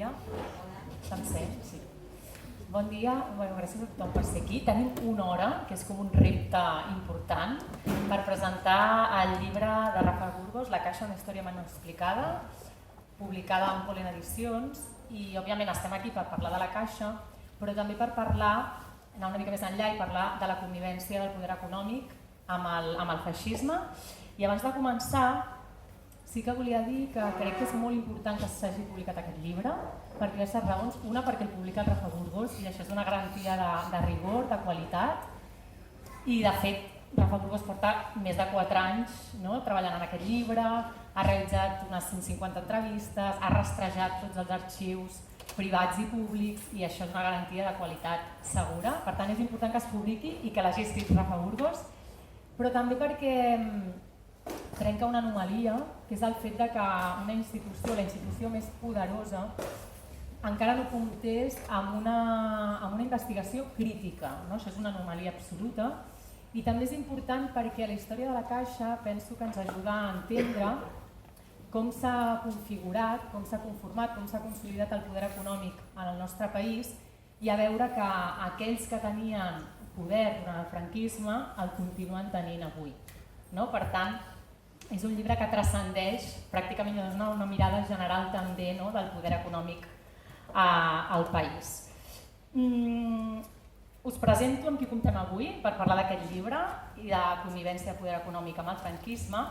dia. Se'm sent? Sí. Bon dia, gràcies a tothom per ser aquí. Tenim una hora, que és com un repte important, per presentar el llibre de Rafa Burgos, La Caixa, una història menys explicada, publicada en Pollen Edicions, i òbviament estem aquí per parlar de la Caixa, però també per parlar, anar una mica més enllà i parlar de la connivència del poder econòmic amb el feixisme. I abans de començar, sí que volia dir que crec que és molt important que s'hagi publicat aquest llibre per diverses raons. Una, perquè el publica el Rafa Burgos i això és una garantia de rigor, de qualitat. I de fet, Rafa Burgos porta més de 4 anys treballant en aquest llibre, ha realitzat unes 150 entrevistes, ha rastrejat tots els arxius privats i públics i això és una garantia de qualitat segura. Per tant, és important que es publiqui i que l'hagi escrit Rafa Burgos, però també perquè trenca una anomalia, que és el fet que una institució, la institució més poderosa, encara no comptés amb una investigació crítica. Això és una anomalia absoluta. I també és important perquè la història de la Caixa penso que ens ajuda a entendre com s'ha configurat, com s'ha conformat, com s'ha consolidat el poder econòmic en el nostre país i a veure que aquells que tenien poder durant el franquisme el continuen tenint avui. Per tant, és un llibre que transcendeix pràcticament una mirada general també del poder econòmic al país. Us presento amb qui comptem avui per parlar d'aquest llibre i de connivència de poder econòmic amb el franquisme.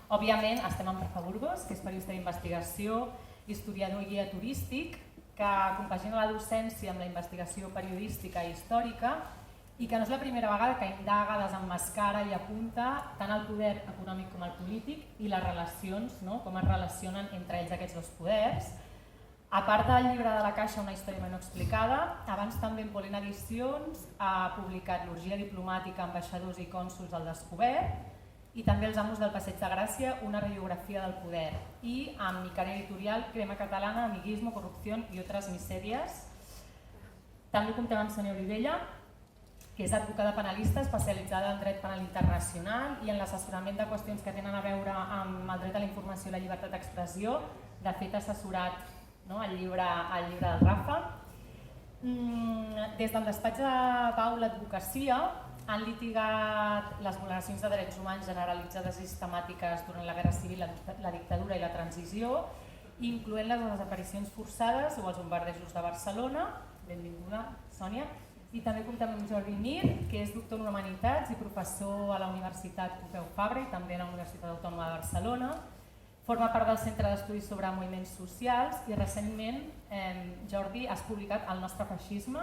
Òbviament estem amb Rafa Burgos, que és periodista d'investigació, historiador i guia turístic, que compagina la docència amb la investigació periodística i històrica i que no és la primera vegada que indaga, desemmascara i apunta tant el poder econòmic com el polític i les relacions, com es relacionen entre ells aquests dos poders. A part del llibre de la Caixa, una història menys explicada, abans també en Pollen Edicions ha publicat L'orgia diplomàtica, ambaixadors i cònsols al descobert i també Els amos del Passeig de Gràcia, una radiografia del poder. I amb Miquel Editorial, Crema catalana, amiguismo, corrupció i altres misèries. També comptem amb Sònia Olivella, que és advocada penalista especialitzada en dret penal internacional i en l'assessorament de qüestions que tenen a veure amb el dret a la informació i la llibertat d'expressió. De fet, ha assessorat el llibre del Rafa. Des del despatx de Pau l'Advocacia han litigat les vulneracions de drets humans generalitzades i sistemàtiques durant la Guerra Civil, la dictadura i la transició, incloent les desaparicions forçades o els bombardejos de Barcelona. Benvinguda, Sònia. I també comptem amb Jordi Mir, que és doctor en Humanitats i professor a la Universitat Pompeu Fabra i també a la Universitat Autònoma de Barcelona. Forma part del Centre d'Estudis sobre Moviments Socials i recentment, Jordi, has publicat El nostre feixisme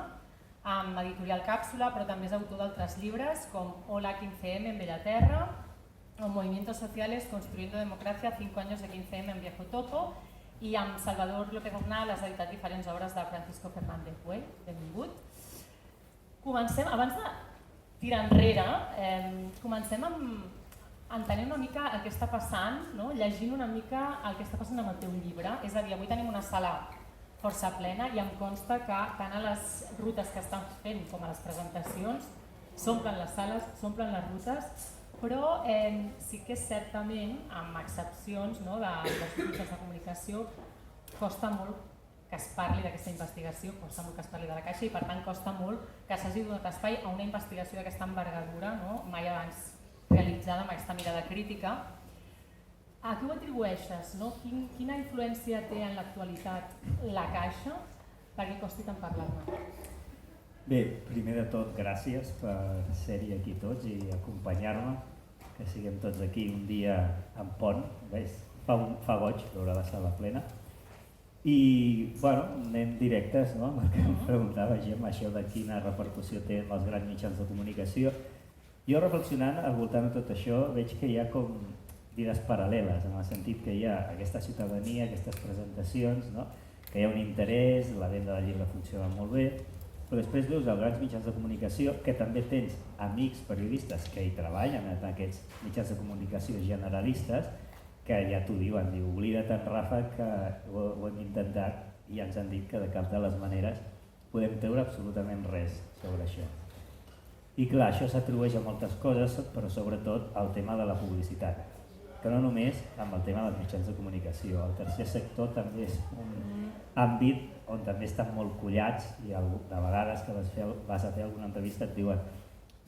amb Editorial Càpsula, però també és autor d'altres llibres com Hola 15M en Bellaterra o Movimientos Sociales Construyendo Democracia, 5 años de 15M en Viejo Topo, i amb Salvador López Arnal has editat diferents obres de Francisco Fernández Güell. Benvingut. Comencem, abans de tirar enrere, comencem entenent una mica el que està passant, llegint una mica el que està passant amb el teu llibre. És a dir, avui tenim una sala força plena i em consta que tant a les rutes que estan fent com a les presentacions s'omplen les sales, s'omplen les rutes, però sí que certament, amb excepcions dels mitjans de comunicació, costa molt que es parli d'aquesta investigació, costa molt que es parli de la Caixa i per tant costa molt que s'hagi donat espai a una investigació d'aquesta envergadura, mai abans realitzada amb aquesta mirada crítica. A què ho atribueixes? Quina influència té en l'actualitat la Caixa perquè costi tant parlar-ne? Bé, primer de tot, gràcies per ser-hi aquí tots i acompanyar-me, que siguem tots aquí un dia en pont. Fa goig veure la sala plena. I, anem directes, amb el que em preguntava, Gemma, això de quina repercussió té en els grans mitjans de comunicació. Jo, reflexionant al voltant de tot això, veig que hi ha com vides paral·leles, en el sentit que hi ha aquesta ciutadania, aquestes presentacions, que hi ha un interès, la venda del llibre funciona molt bé, però després veus els grans mitjans de comunicació, que també tens amics periodistes que hi treballen en aquests mitjans de comunicació generalistes, que ja t'ho diuen, oblida't en Rafa que ho hem intentat i ja ens han dit que de cap de les maneres podem treure absolutament res sobre això. I clar, això s'atribueix a moltes coses, però sobretot al tema de la publicitat, que no només amb el tema dels mitjans de comunicació. El tercer sector també és un àmbit on també estan molt collats i de vegades que vas a fer alguna entrevista et diuen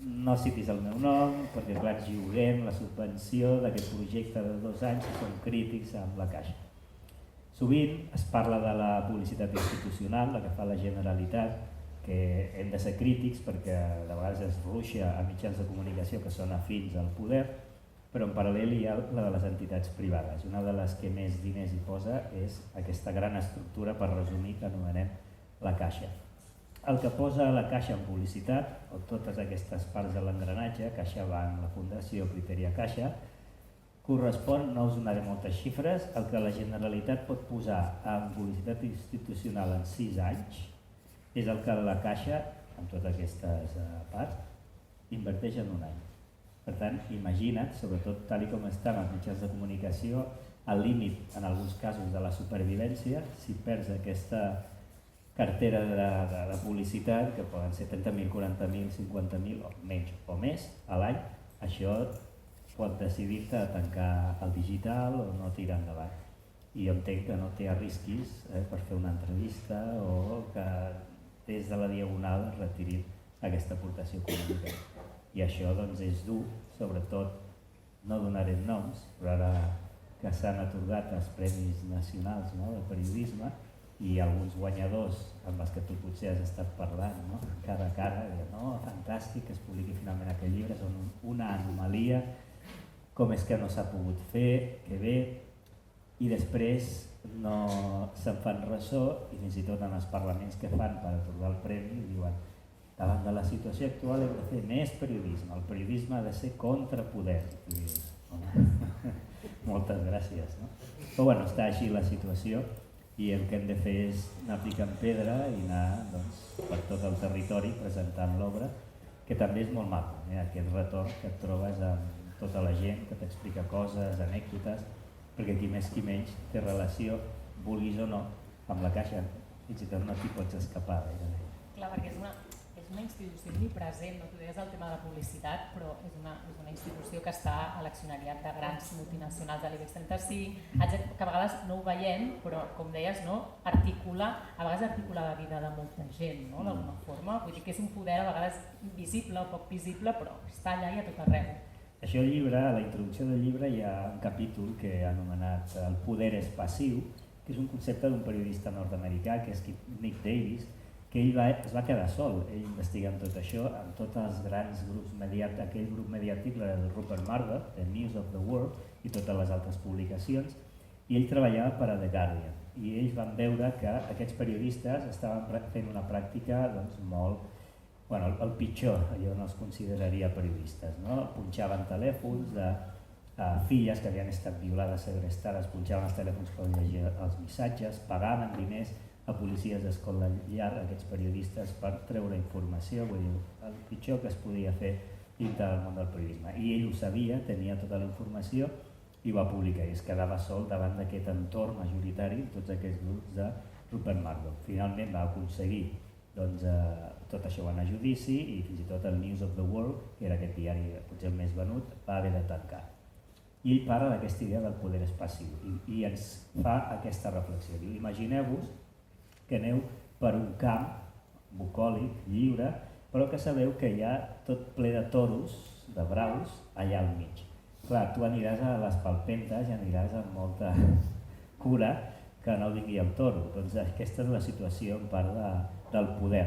no citis el meu nom perquè clar ens juguem la subvenció d'aquest projecte de 2 anys i som crítics amb la Caixa. Sovint es parla de la publicitat institucional, la que fa la Generalitat, que hem de ser crítics perquè de vegades es ruixa a mitjans de comunicació que són afins al poder, però en paral·lel hi ha la de les entitats privades. Una de les que més diners hi posa és aquesta gran estructura, per resumir, que anomenem la Caixa. El que posa la Caixa en publicitat, o totes aquestes parts de l'engranatge, CaixaBank, la Fundació, Criteria Caixa, correspon, no us donaré moltes xifres, el que la Generalitat pot posar en publicitat institucional en 6 anys és el que la Caixa, amb totes aquestes parts, inverteix en un any. Per tant, imagina't, sobretot tal com estan els mitjans de comunicació, al límit, en alguns casos, de la supervivència, si perds aquesta cartera de publicitat, que poden ser 30.000, 40.000, 50.000 o menys o més a l'any, això pot decidir-te a tancar el digital o no tirar endavant. I jo entenc que no t'hi arrisquis per fer una entrevista o que des de la Diagonal retirin aquesta aportació econòmica. I això doncs, és dur, sobretot, no donaré noms, però ara que s'han atorgat els Premis Nacionals de Periodisme i alguns guanyadors amb els que tu potser has estat parlant, cara a cara, no, fantàstic que es publiqui finalment aquest llibre, són una anomalia, com és que no s'ha pogut fer, que bé, i després no se'n fan ressò i fins i tot en els parlaments que fan per atorgar el premi diuen davant de la situació actual hem de fer més periodisme, el periodisme ha de ser contrapoder. Moltes gràcies. No? Però bueno, està així la situació i el que hem de fer és anar picant pedra i anar per tot el territori presentant l'obra, que també és molt maco, aquest retorn que et trobes amb tota la gent que t'explica coses, anècdotes, perquè qui més qui menys té relació, vulguis o no, amb la Caixa, fins i tot no t'hi pots escapar. Clar, perquè és una institució omnipresent, no? Tu deies el tema de la publicitat, però és una institució que està a l'accionariat de grans multinacionals de l'IBEX 35, que a vegades no ho veiem, però com deies, a vegades articula la vida de molta gent, d'alguna forma. Vull dir que és un poder a vegades invisible o poc visible, però està allà i a tot arreu. Això al llibre, a la introducció del llibre, hi ha un capítol que he anomenat El poder és passiu, que és un concepte d'un periodista nord-americà, que és Nick Davis, que ell es va quedar sol, ell investigant tot això, amb tots els grans grups mediàtics, aquell grup mediàtic, el Rupert Murdoch, The News of the World, i totes les altres publicacions, i ell treballava per a The Guardian, i ells van veure que aquests periodistes estaven fent una pràctica molt el pitjor, jo no els consideraria periodistes, punxaven telèfons de filles que havien estat violades, segrestades, punxaven els telèfons per llegir els missatges, pagaven diners a policies d'escola llar, aquests periodistes, per treure informació, vull dir, el pitjor que es podia fer dintre del món del periodisme. I ell ho sabia, tenia tota la informació i ho va publicar i es quedava sol davant d'aquest entorn majoritari, tots aquests grups de Rupert Murdoch. Finalment va aconseguir tot això va anar a judici i fins i tot el News of the World, que era aquest diari potser el més venut, va haver de tancar. I ell parla d'aquesta idea del poder és passiu i ens fa aquesta reflexió. Diu, imagineu-vos que aneu per un camp bucòlic, lliure, però que sabeu que hi ha tot ple de toros, de braus, allà al mig. Clar, tu aniràs a les palpentes i aniràs amb molta cura que no vingui el toro. Doncs aquesta és la situació en part del poder,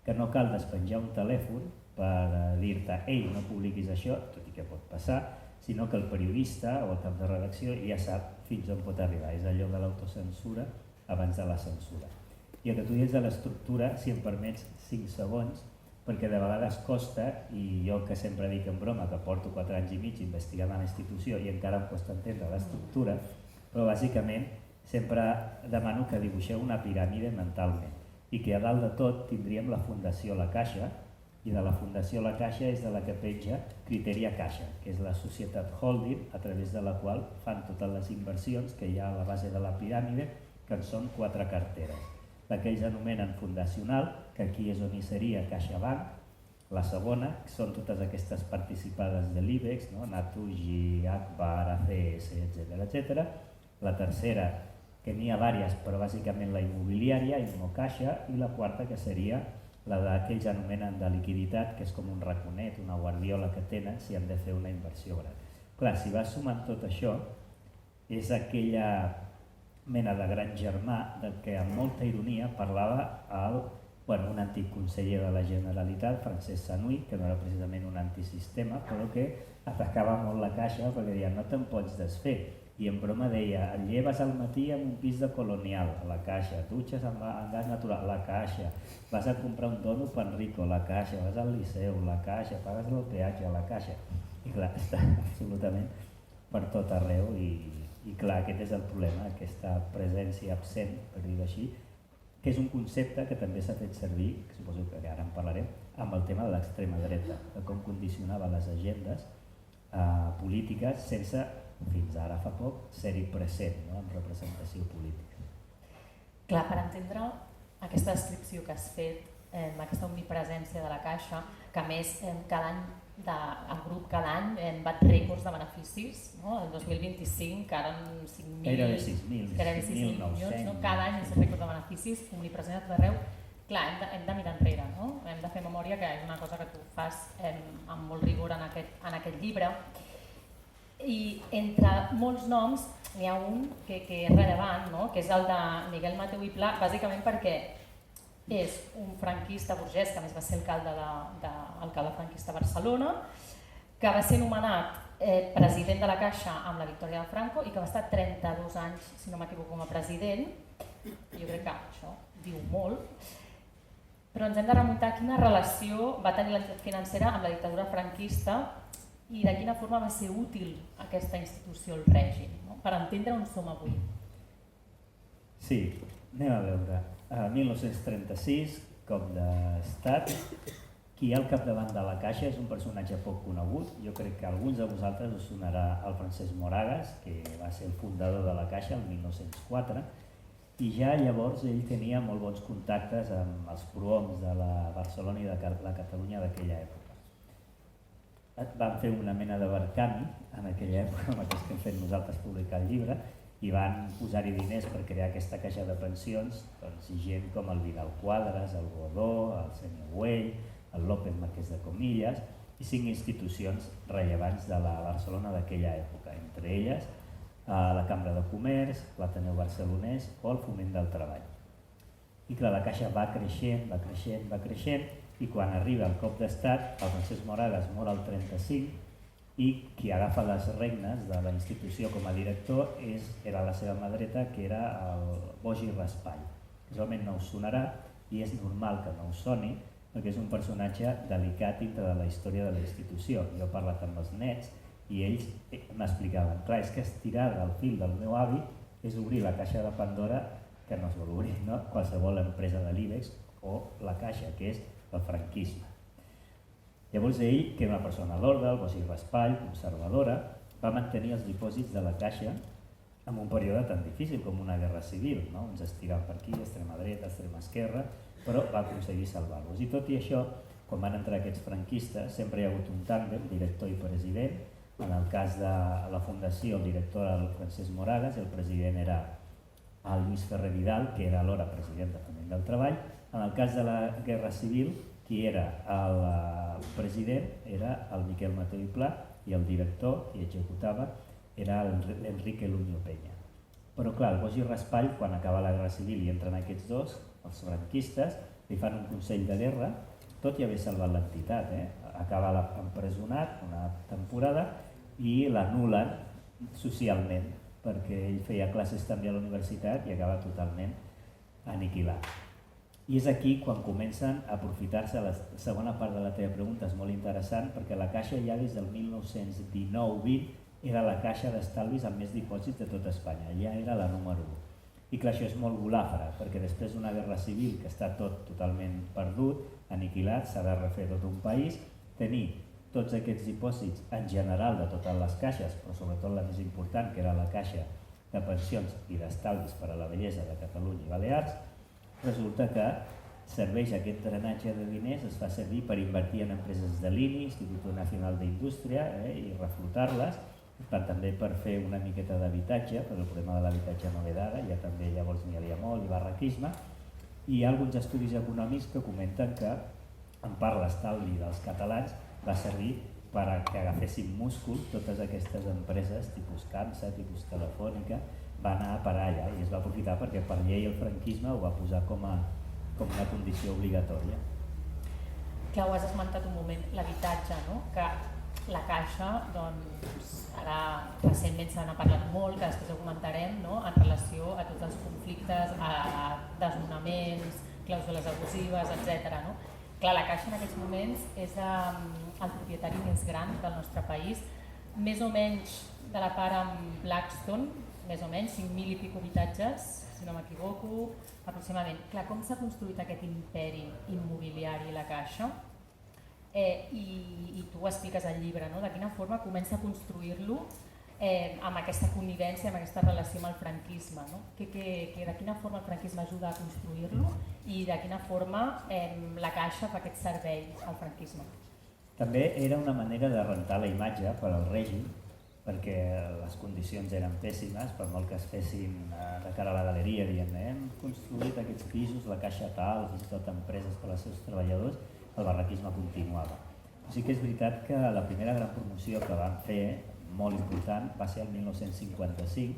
que no cal despenjar un telèfon per dir-te ei, no publiquis això, tot i que pot passar, sinó que el periodista o el cap de redacció ja sap fins on pot arribar. És allò de l'autocensura abans de la censura. I el que tu dius de l'estructura, si em permets 5 segons, perquè de vegades costa, i jo que sempre dic en broma que porto 4 anys i mig investigant a la institució i encara em costa entendre l'estructura, però bàsicament sempre demano que dibuixeu una piràmide mentalment i que a dalt de tot tindríem la Fundació La Caixa, i de la Fundació La Caixa és de la que penja Criteria Caixa, que és la societat holding a través de la qual fan totes les inversions que hi ha a la base de la piràmide, que en són 4 carteres. La que ells anomenen fundacional, que aquí és on hi seria CaixaBank, La segona són totes aquestes participades de l'IBEX, no? Naturgy, Agbar, ACS, etc. La tercera, que n'hi ha diverses, però bàsicament la immobiliària, Immocaixa, i la quarta, que seria la que ells anomenen de liquiditat, que és com un raconet, una guardiola que tenen si han de fer una inversió gran. Clar, si vas sumant tot això, és aquella mena de gran germà del que amb molta ironia parlava un antic conseller de la Generalitat, Francesc Sanui, que no era precisament un antisistema, però que atacava molt la Caixa perquè deia no te'n pots desfer. I en broma deia, et lleves al matí amb un pis de Colonial, a la Caixa, dutxes amb gas natural, la Caixa, vas a comprar un dònut per Enrico, la Caixa, vas al Liceu, la Caixa, pagues el peatge, la Caixa. I clar, està absolutament per tot arreu i clar, aquest és el problema, aquesta presència absent, per dir-ho així, que és un concepte que també s'ha fet servir, que suposo que ara en parlarem, amb el tema de l'extrema dreta, de com condicionava les agendes polítiques sense, fins ara fa poc, ser-hi present, no? En representació política. Clar, per entendre aquesta descripció que has fet, aquesta omnipresència de la Caixa, que a més cada any el grup cada any bat rècords de beneficis, no? El 2025 que eren 5.000, gairebé 6.000 milions, no? Cada any és rècord de beneficis, omnipresent a tot arreu. Clar, hem de mirar enrere, no? Hem de fer memòria, que és una cosa que tu fas amb molt rigor en aquest llibre. I entre molts noms n'hi ha un que és rellevant, no? Que és el de Miguel Mateu i Pla, bàsicament perquè és un franquista burgès, que a més va ser alcalde franquista a Barcelona, que va ser nomenat president de la Caixa amb la victòria de Franco i que va estar 32 anys, si no m'equivoco, com a president. Jo crec que això diu molt. Però ens hem de remuntar a quina relació va tenir l'entitat financera amb la dictadura franquista i de quina forma va ser útil aquesta institució al règim, no? Per entendre on som avui. Sí, anem a veure. A 1936, cop d'estat, qui hi ha al capdavant de la Caixa és un personatge poc conegut. Jo crec que a alguns de vosaltres us sonarà el Francesc Moragas, que va ser el fundador de la Caixa el 1904, i ja llavors ell tenia molt bons contactes amb els prohoms de la Barcelona i de la Catalunya d'aquella època. Van fer una mena de barcami en aquella època, amb aquest que hem fet nosaltres publicar el llibre, i van posar-hi diners per crear aquesta caixa de pensions, doncs, gent com el Vidal Quadras, el Godó, el Senyor Güell, el López Marquès de Comillas i 5 institucions rellevants de la Barcelona d'aquella època, entre elles la Cambra de Comerç, l'Ateneu Barcelonès o el Foment del Treball. I clar, la Caixa va creixent i quan arriba el cop d'estat, el Francesc Moragas mor al 35 i qui agafa les regnes de la institució com a director era la seva mà dreta, que era el Bogi Raspall. Casualment no us sonarà i és normal que no us soni perquè és un personatge delicat dintre de la història de la institució. Jo he parlat amb els nets i ells m'explicaven, clar, és que estirar del fil del meu avi és obrir la caixa de Pandora que no es vol obrir, no? Qualsevol empresa de l'IBEX o la Caixa, que és el franquisme. Llavors ell, que era una persona a l'ordre, el Bogi Raspall, conservadora, va mantenir els dipòsits de la Caixa en un període tan difícil com una guerra civil, no? Uns estiren per aquí, extrema dreta, extrema esquerra, però va aconseguir salvar-los. I tot i això, quan van entrar aquests franquistes, sempre hi ha hagut un tàndem, director i president. En el cas de la fundació, el director era el Francesc Moragas i el president era el Lluís Ferrer Vidal, que era alhora president del Foment del Treball. En el cas de la guerra civil, qui era el president era el Miquel Mateu i Pla i el director, qui executava, era l'Enrique Luño Peña. Però clar, el Bogi Raspall, quan acaba la guerra civil i entren aquests dos, els franquistes, li fan un consell de guerra, tot i haver salvat l'entitat. Acaba empresonat una temporada i l'anul·len socialment, perquè ell feia classes també a la universitat i acaba totalment aniquilat. I és aquí quan comencen a aprofitar-se, la segona part de la teva pregunta és molt interessant, perquè la Caixa ja des del 1919-20 era la caixa d'estalvis amb més dipòsits de tot Espanya, allà era la número 1. I clar, això és molt golàfera, perquè després d'una guerra civil que està tot totalment perdut, aniquilat, s'ha de refer tot un país, tenir tots aquests dipòsits en general de totes les caixes, però sobretot la més important, que era la Caixa de Pensions i d'Estalvis per a la Bellesa de Catalunya i Balears, resulta que serveix aquest drenatge de diners, es fa servir per invertir en empreses de l'INI, Instituto Nacional d'Indústria, i reflotar-les, també per fer una miqueta d'habitatge, perquè el problema de l'habitatge no ve d'ara, ja també llavors n'hi havia molt i barraquisme, i hi ha alguns estudis econòmics que comenten que en part l'estalvi dels catalans va servir per que agafessin múscul totes aquestes empreses tipus Camsa, tipus Telefònica, va anar a parar allà i es va aprofitar perquè per llei el franquisme ho va posar com una condició obligatòria. Clar, ho has esmentat un moment, l'habitatge, no? Que la Caixa, doncs, ara recentment se n'ha parlat molt, que després ho comentarem, no? En relació a tots els conflictes, a desnonaments, clàusules abusives, etc. No? Clar, la Caixa en aquests moments és el propietari més gran del nostre país, més o menys de la part amb Blackstone, més o menys 5.000 i pico habitatges, si no m'equivoco, aproximadament. Clar, com s'ha construït aquest imperi immobiliari la Caixa? I tu ho expliques al llibre, no? De quina forma comença a construir-lo amb aquesta connivència, amb aquesta relació amb el franquisme, no? De quina forma el franquisme ajuda a construir-lo i de quina forma la Caixa fa aquest servei al franquisme. També era una manera de rentar la imatge per al règim, perquè les condicions eren pèssimes, per molt que es fessin de cara a la galeria, dient hem construït aquests pisos, la Caixa tal, fins i tot empreses per als seus treballadors, el barraquisme continuava. Sí que és veritat que la primera gran promoció que van fer, molt important, va ser el 1955,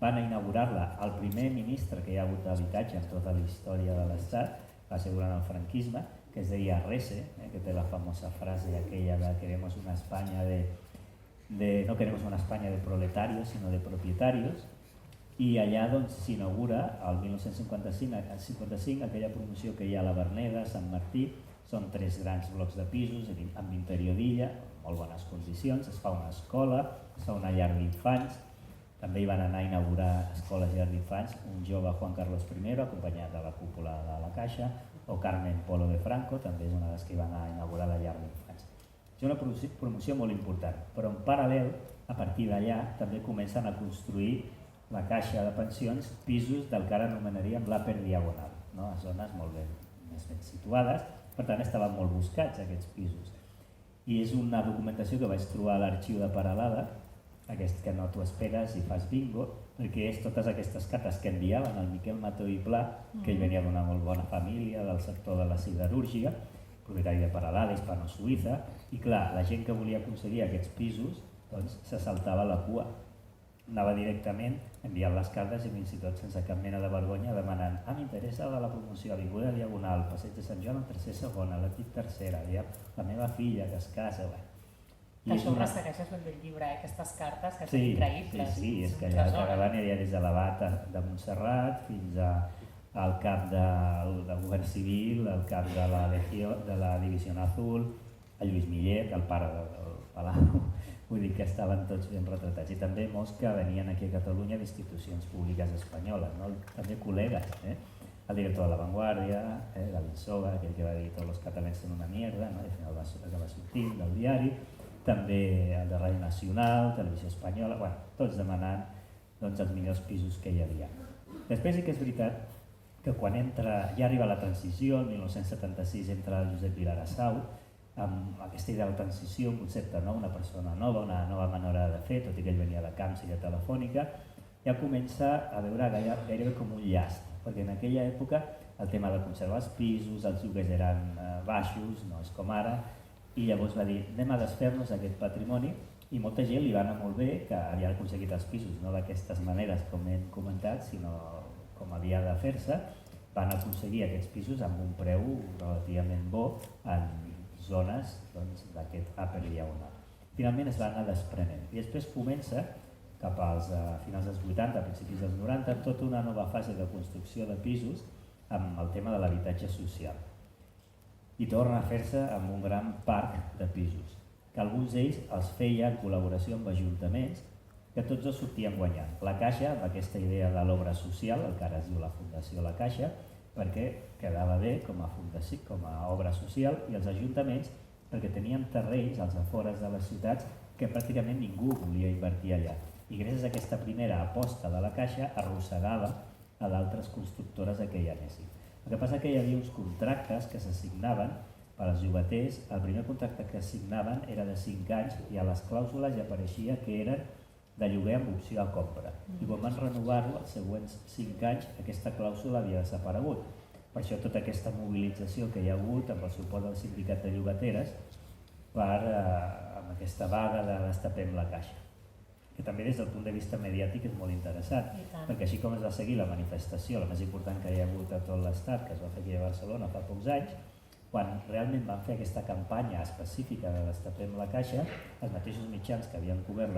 van inaugurar-la el primer ministre que hi ha hagut d'habitatge en tota la història de l'Estat, va ser durant el franquisme, que es deia Rese, que té la famosa frase aquella de queremos una España no queremos una España de proletarios, sino de propietarios, i allà s'inaugura el 1955 aquella promoció que hi ha a la Verneda, Sant Martí, són 3 grans blocs de pisos amb interior d'illa, molt bones condicions, es fa una escola, es fa una llar d'infants, també hi van anar a inaugurar escoles i llars d'infants un jove Juan Carlos I, acompanyat de la cúpula de la Caixa, o Carmen Polo de Franco, també és una de les que van anar a inaugurar la llar d'infants. És una promoció molt important, però en paral·lel, a partir d'allà, també comencen a construir la Caixa de Pensions pisos del que ara anomenaríem l'Upper Diagonal, no? A zones molt més ben situades, per tant estaven molt buscats aquests pisos. I és una documentació que vaig trobar a l'arxiu de Peralada, aquest que no t'ho esperes i fas bingo, perquè és totes aquestes cartes que enviaven al Miquel Mateu i Pla, que ell venia d'una molt bona família del sector de la siderúrgia, propietari de Peralada, hispano-suïssa, i clar, la gent que volia aconseguir aquests pisos doncs, se saltava la cua. Anava directament enviant les cartes i fins i tot sense cap mena de vergonya demanant m'interessa la promoció, Avinguda Diagonal, Passeig de Sant Joan, el tercer segon, l'Atic tercera, la meva filla que es casa... Que això ho ressegueixes ben del llibre, aquestes cartes que són increïbles. Sí, és que allà Caravana hi ha des de l'abat de Montserrat fins al cap del govern civil, al cap de la Divisió Azul, a Lluís Millet, el pare del Palau, vull dir que estaven tots ben retratats. I també molts que venien aquí a Catalunya d'institucions públiques espanyoles, també col·legues, el director de La Vanguardia, David Soga, aquell que va dir tots els catalans són una mierda, i al final va sortir del diari, també el de Ràdio Nacional, Televisió Espanyola, tots demanant els millors pisos que hi havia. Després sí que és veritat que quan ja arriba la transició, el 1976 entra Josep Vilarasau, amb aquesta idea de transició, un concepte nou, una persona nova, una nova manera de fer, tot i que ell venia de Camps i de Telefònica, ja comença a veure gairebé com un llast, perquè en aquella època el tema de conservar els pisos, els lloguers eren baixos, no és com ara, i llavors va dir, anem a desfer-nos d'aquest patrimoni, i molta gent li va anar molt bé que havia aconseguit els pisos, no d'aquestes maneres com hem comentat, sinó com havia de fer-se, van aconseguir aquests pisos amb un preu relativament bo en zones d'aquest Upper Diagonal. Finalment es va anar desprenent i després comença, cap als finals dels 80, principis dels 90, tota una nova fase de construcció de pisos amb el tema de l'habitatge social. I torna a fer-se amb un gran parc de pisos, que alguns d'ells els feia en col·laboració amb ajuntaments, que tots dos sortien guanyant. La Caixa, amb aquesta idea de l'obra social, el que ara es diu la Fundació La Caixa, perquè quedava bé com a fundació, com a obra social, i els ajuntaments perquè tenien terrenys als afores de les ciutats que pràcticament ningú volia invertir allà. I gràcies a aquesta primera aposta de la Caixa arrossegava a d'altres constructores a que hi anessin. El que passa que hi havia uns contractes que s'assignaven per als llogaters. El primer contracte que assignaven era de 5 anys i a les clàusules ja apareixia que eren de lloguer amb opció a compra. I quan van renovar-lo, els següents 5 anys, aquesta clàusula havia desaparegut. Per això tota aquesta mobilització que hi ha hagut amb el suport del sindicat de llogateres amb aquesta vaga de destapem la caixa, que també des del punt de vista mediàtic és molt interessant, perquè així com es va seguir la manifestació, la més important que hi ha hagut a tot l'estat, que es va fer aquí a Barcelona fa pocs anys, quan realment van fer aquesta campanya específica de destapem la caixa, els mateixos mitjans que havien cobert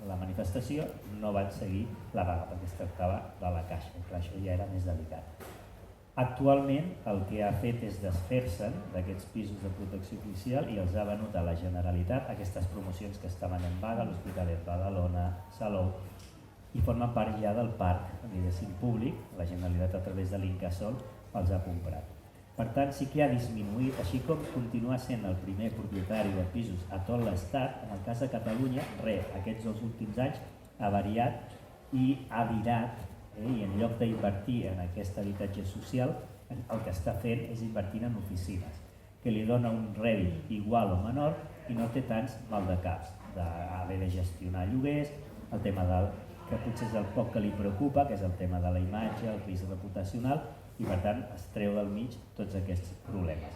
la manifestació no van seguir la vaga perquè es tractava de la caixa, i clar, això ja era més delicat. Actualment el que ha fet és desfer-se'n d'aquests pisos de protecció oficial i els ha venut a la Generalitat aquestes promocions que estaven en vaga, l'Hospitalet de Badalona, Salou, i formen part ja del parc, diguéssim, públic. La Generalitat a través de l'Incasòl els ha comprat. Per tant, sí que ha disminuït, així com continua sent el primer propietari de pisos a tot l'Estat, en el cas de Catalunya, aquests 2 últims anys ha variat i ha virat, i en lloc d'invertir en aquest habitatge social, el que està fent és invertir en oficines, que li dona un rèdit igual o menor i no té tants maldecaps d'haver de gestionar lloguers, el tema que potser és el poc que li preocupa, que és el tema de la imatge, el risc reputacional, i per tant es treu del mig tots aquests problemes.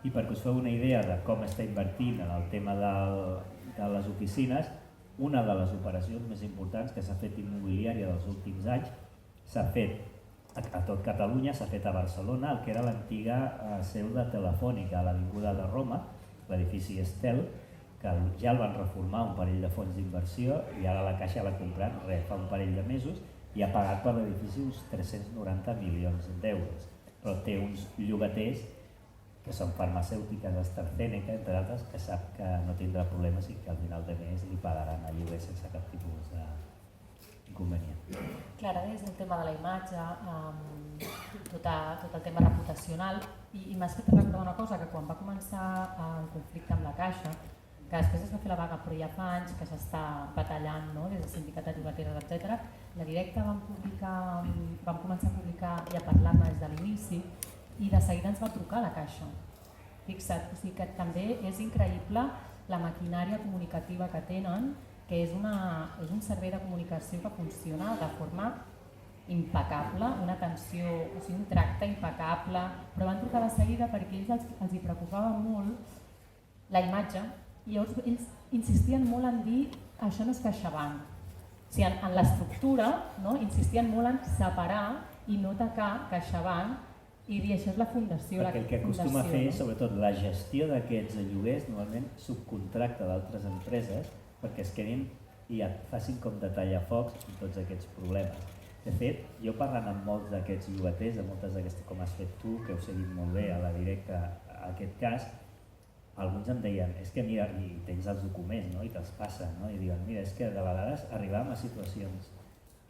I perquè us feu una idea de com està invertint en el tema de les oficines, una de les operacions més importants que s'ha fet immobiliària dels últims anys s'ha fet a tot Catalunya, s'ha fet a Barcelona, el que era l'antiga seu de Telefònica a l'Avinguda de Roma, l'edifici Estel, que ja el van reformar un parell de fons d'inversió i ara la Caixa l'ha comprat fa un parell de mesos i ha pagat per l'edifici uns 390 milions d'euros. Però té uns llogaters que són farmacèutiques AstraZeneca, entre altres, que sap que no tindrà problemes i que al final de mes li pagaran el lloguer sense cap tipus d'inconvenient. Clar, és el tema de la imatge, tot el tema reputacional, i m'has fet recordar una cosa, que quan va començar el conflicte amb la Caixa, que després es va fer la vaga però ja fa anys que s'està batallant, no? Des del sindicat de llogateres, etc. La Directa vam començar a publicar i a parlar-ne des de l'inici i de seguida ens va trucar la Caixa. Fixa't, o sigui que també és increïble la maquinària comunicativa que tenen, que és un servei de comunicació que funciona de forma impecable, una atenció, o sigui, un tracte impecable, però van trucar de seguida perquè ells els hi preocupava molt la imatge i llavors ells insistien molt en dir això no és CaixaBank. O sigui, en l'estructura, no? Insistien molt en separar i no tacar CaixaBank i dir això és la fundació. Perquè el que acostuma a fer, sobretot la gestió d'aquests lloguers, normalment subcontracta d'altres empreses perquè es quedin i et facin com de tallafocs amb tots aquests problemes. De fet, jo parlant amb molts d'aquests llogaters, de moltes d'aquestes com has fet tu, que heu seguit molt bé a la Directa aquest cas, alguns em deien, és que mira, i tens els documents, no? I te'ls passen, no? I diuen, mira, és que de vegades arribàvem a situacions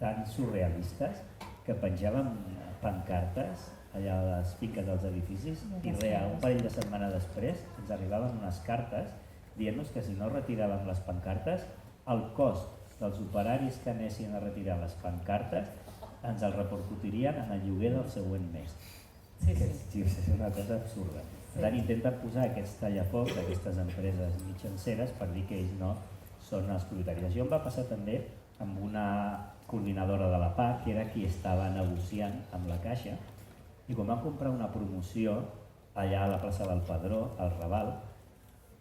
tan surrealistes que penjàvem pancartes allà a les finques dels edificis i un parell de setmanes després ens arribaven unes cartes dient-nos que si no retiràvem les pancartes, el cost dels operaris que anessin a retirar les pancartes ens el repercutirien en el lloguer del següent mes. És una cosa absurda. Per tant, intenten posar aquests tallafocs d'aquestes empreses mitjanceres per dir que ells no són els propietaris. Això em va passar també amb una coordinadora de la PAC, que era qui estava negociant amb la Caixa, i quan van comprar una promoció allà a la plaça del Pedró, al Raval,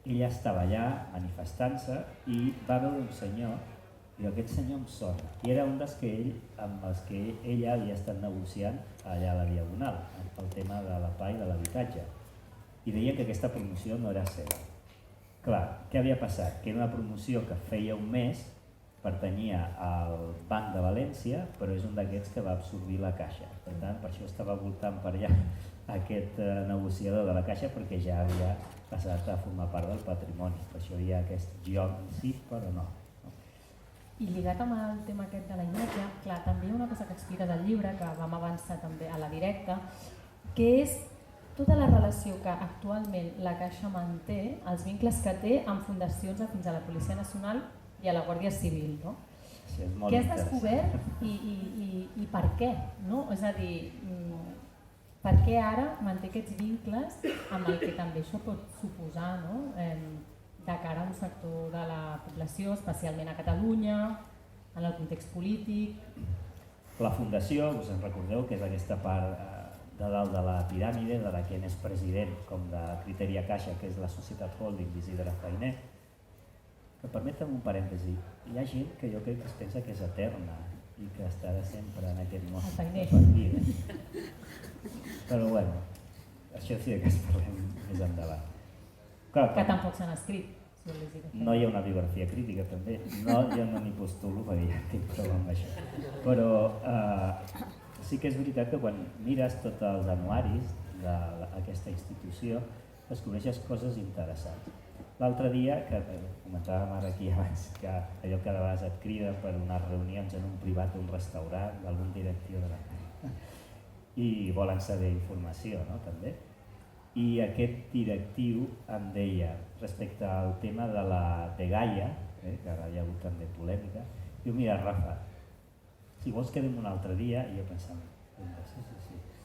ella estava allà manifestant-se i va veure un senyor, i aquest senyor em sona, i era un amb els que ella havia estat negociant allà a la Diagonal, pel tema de la PA i de l'habitatge. I deia que aquesta promoció no era seva. Clar, què havia passat? Que era una promoció que feia un mes, pertanyia al Banc de València, però és un d'aquests que va absorbir la Caixa. Per tant, per això estava voltant per allà aquest negociador de la Caixa, perquè ja havia passat a formar part del patrimoni. Per això hi ha aquest joc, sí, però no. I lligat amb el tema aquest de la imatge, clar, també hi ha una cosa que expliques al llibre, que vam avançar també a la Directa, que és tota la relació que actualment la Caixa manté, els vincles que té amb fundacions fins a la Policia Nacional i a la Guàrdia Civil. No? Sí, és molt Què has interessant. descobert i per què? No? És a dir, per què ara manté aquests vincles amb el que també això pot suposar, no? De cara a un sector de la població, especialment a Catalunya, en el context polític? La fundació, us en recordeu que és aquesta part de dalt de la piràmide, de la que n'és president, com de Criteria Caixa, que és la societat holding d'Isidre Fainé, que permetem un parèntesi. Hi ha gent que jo crec que es pensa que és eterna i que estarà sempre en aquest món. Però bueno, això sí que es parlem més endavant. Clar, que tampoc s'han escrit. No hi ha una biografia crítica també, no, jo no m'hi postulo perquè ja tinc prou amb això. Però sí que és veritat que quan mires tots els anuaris d'aquesta institució descobreixes coses interessants. L'altre dia, que comentàvem ara aquí abans, que allò que de vegades et criden per unes reunions en un privat d'un restaurant, d'algun directiu de la i volen saber informació, no? També. I aquest directiu em deia, respecte al tema de la Gaia, que ara hi ha hagut també polèmica, diu, mira, Rafa, si vols quedem un altre dia, i jo pensava, sí.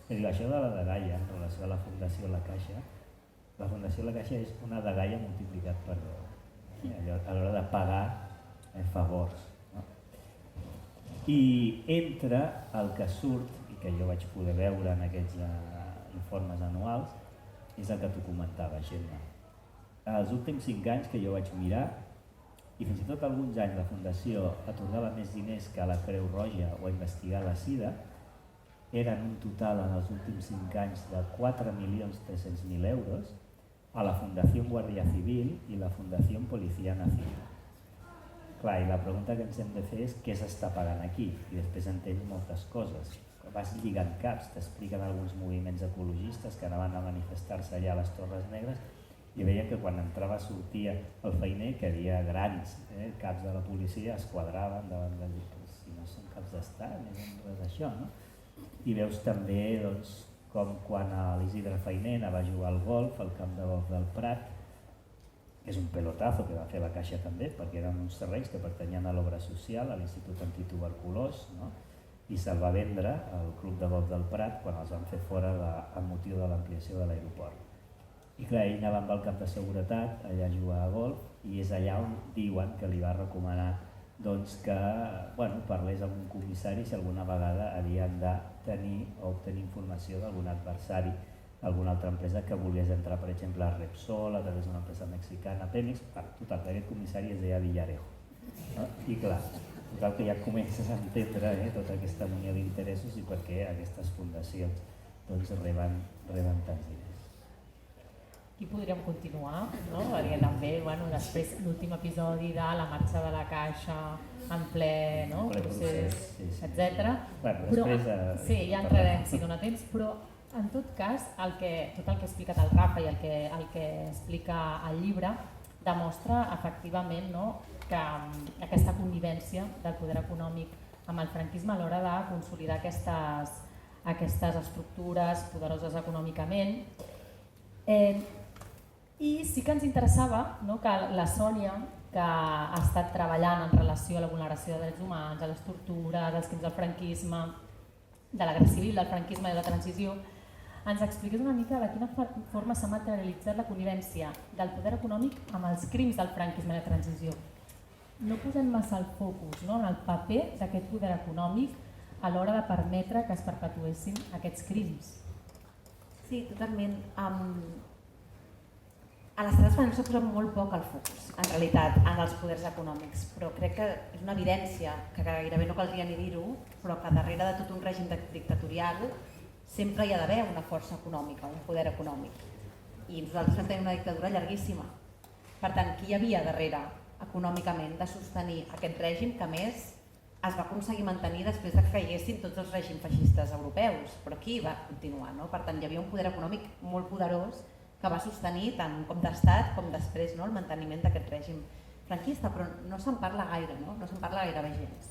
I diu, això de la Gaia, en relació a la Fundació La Caixa, la Fundació La Caixa és una Gaia multiplicat per 10, a l'hora de pagar favors. No? I entre el que surt, i que jo vaig poder veure en aquests informes anuals, és el que tu comentaves, Gemma. Els últims 5 anys que jo vaig mirar, i fins i tot alguns anys la Fundació atorgava més diners que a la Creu Roja o a investigar la sida, eren un total en els últims 5 anys de 4.300.000 euros a la Fundació Guàrdia Civil i la Fundació Policia Nacional. Clar, i la pregunta que ens hem de fer és què s'està pagant aquí, i després entens moltes coses. Vas lligant caps, t'expliquen alguns moviments ecologistes que anaven a manifestar-se allà a les Torres Negres i veien que quan entrava sortia el Fainé, que hi havia grans caps de la policia, es quadraven davant de dir, si no són caps d'estat, és això, no? I veus també doncs, com quan l'Isidre Fainé va jugar al golf al camp de golf del Prat, que és un pelotazo que va fer la Caixa també, perquè eren uns terrenys que pertanyien a l'obra social, a l'Institut Antituberculós, no? I se'l va vendre al Club de Golf del Prat quan els van fer fora amb motiu de l'ampliació de l'aeroport. I clar, ell anava amb el cap de seguretat allà a jugar a golf i és allà on diuen que li va recomanar doncs, que parlés amb un comissari si alguna vegada havien de tenir o obtenir informació d'algun adversari, alguna altra empresa que volgués entrar, per exemple, a Repsol, a través d'una empresa mexicana, Pemex. Total, aquest comissari es deia Villarejo. No? I clar, que ja comences a entendre tota aquesta munió d'interessos i per què aquestes fundacions doncs, reben tants diners. Aquí podríem continuar, no? Perquè també, després l'últim episodi de la marxa de la Caixa en ple procés, etc. Sí, ja entrarem si dona temps, però en tot cas, tot el que ha explicat el Rafa i el que explica el llibre demostra efectivament que aquesta connivència del poder econòmic amb el franquisme a l'hora de consolidar aquestes estructures poderoses econòmicament. I sí que ens interessava que la Sònia, que ha estat treballant en relació a la vulneració de drets humans, a les tortures, als crims del franquisme, de la guerra civil, del franquisme i de la transició, ens expliqués una mica de quina forma s'ha materialitzat la connivència del poder econòmic amb els crims del franquisme i la transició. No posem massa el focus en el paper d'aquest poder econòmic a l'hora de permetre que es perpetuessin aquests crims. Sí, totalment. A l'estat espanyol s'ha posat molt poc el focus, en realitat, en els poders econòmics, però crec que és una evidència, que gairebé no caldria ni dir-ho, però que darrere de tot un règim dictatorial sempre hi ha d'haver una força econòmica, un poder econòmic. I nosaltres vam tenir una dictadura llarguíssima. Per tant, qui hi havia darrere econòmicament de sostenir aquest règim que a més es va aconseguir mantenir després que caiguessin tots els règims feixistes europeus, però aquí va continuar, no? Per tant, hi havia un poder econòmic molt poderós que va sostenir tant un cop d'estat com després el manteniment d'aquest règim franquista, però no se'n parla gaire, no se'n parla gairebé gens.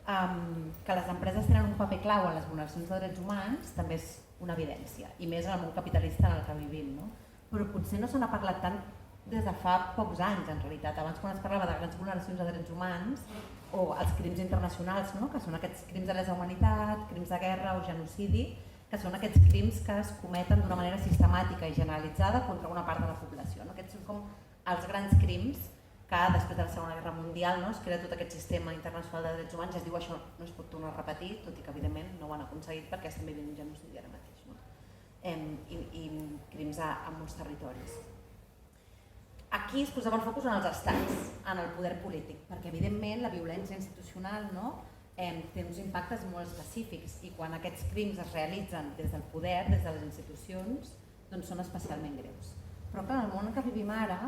Que les empreses tenen un paper clau en les vulneracions de drets humans també és una evidència, i més en el món capitalista en el que vivim, no? Però potser no se n'ha parlat tant des de fa pocs anys, en realitat. Abans, quan es parlava de grans vulneracions de drets humans o els crims internacionals, no? Que són aquests crims de lesa humanitat, crims de guerra o genocidi, que són aquests crims que es cometen d'una manera sistemàtica i generalitzada contra una part de la població. No? Aquests són com els grans crims que després de la Segona Guerra Mundial, no? Es crea tot aquest sistema internacional de drets humans i es diu això no es pot tornar a repetir, tot i que evidentment no ho han aconseguit perquè estem vivint un genocidi ara mateix. No? I crims a molts territoris. Aquí es posava el focus en els estats, en el poder polític, perquè evidentment la violència institucional, no? Té uns impactes molt específics i quan aquests crims es realitzen des del poder, des de les institucions, doncs són especialment greus. Però clar, en el món en què vivim ara,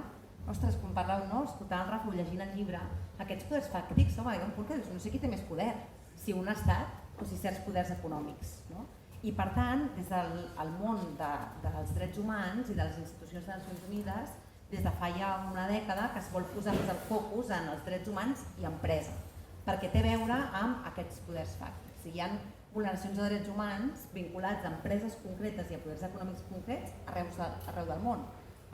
ostres, quan parleu, no? Escoltant el Rafa, llegint el llibre, aquests poders fàctics, home, hi ha un punt que dius, no sé qui té més poder, si un estat o si certs poders econòmics. No? I per tant, des del món dels drets humans i de les institucions de les Nacions Unides, des de fa ja una dècada que es vol posar més el focus en els drets humans i empresa, perquè té a veure amb aquests poders fàctics. Hi ha vulneracions de drets humans vinculats a empreses concretes i a poders econòmics concrets arreu del món.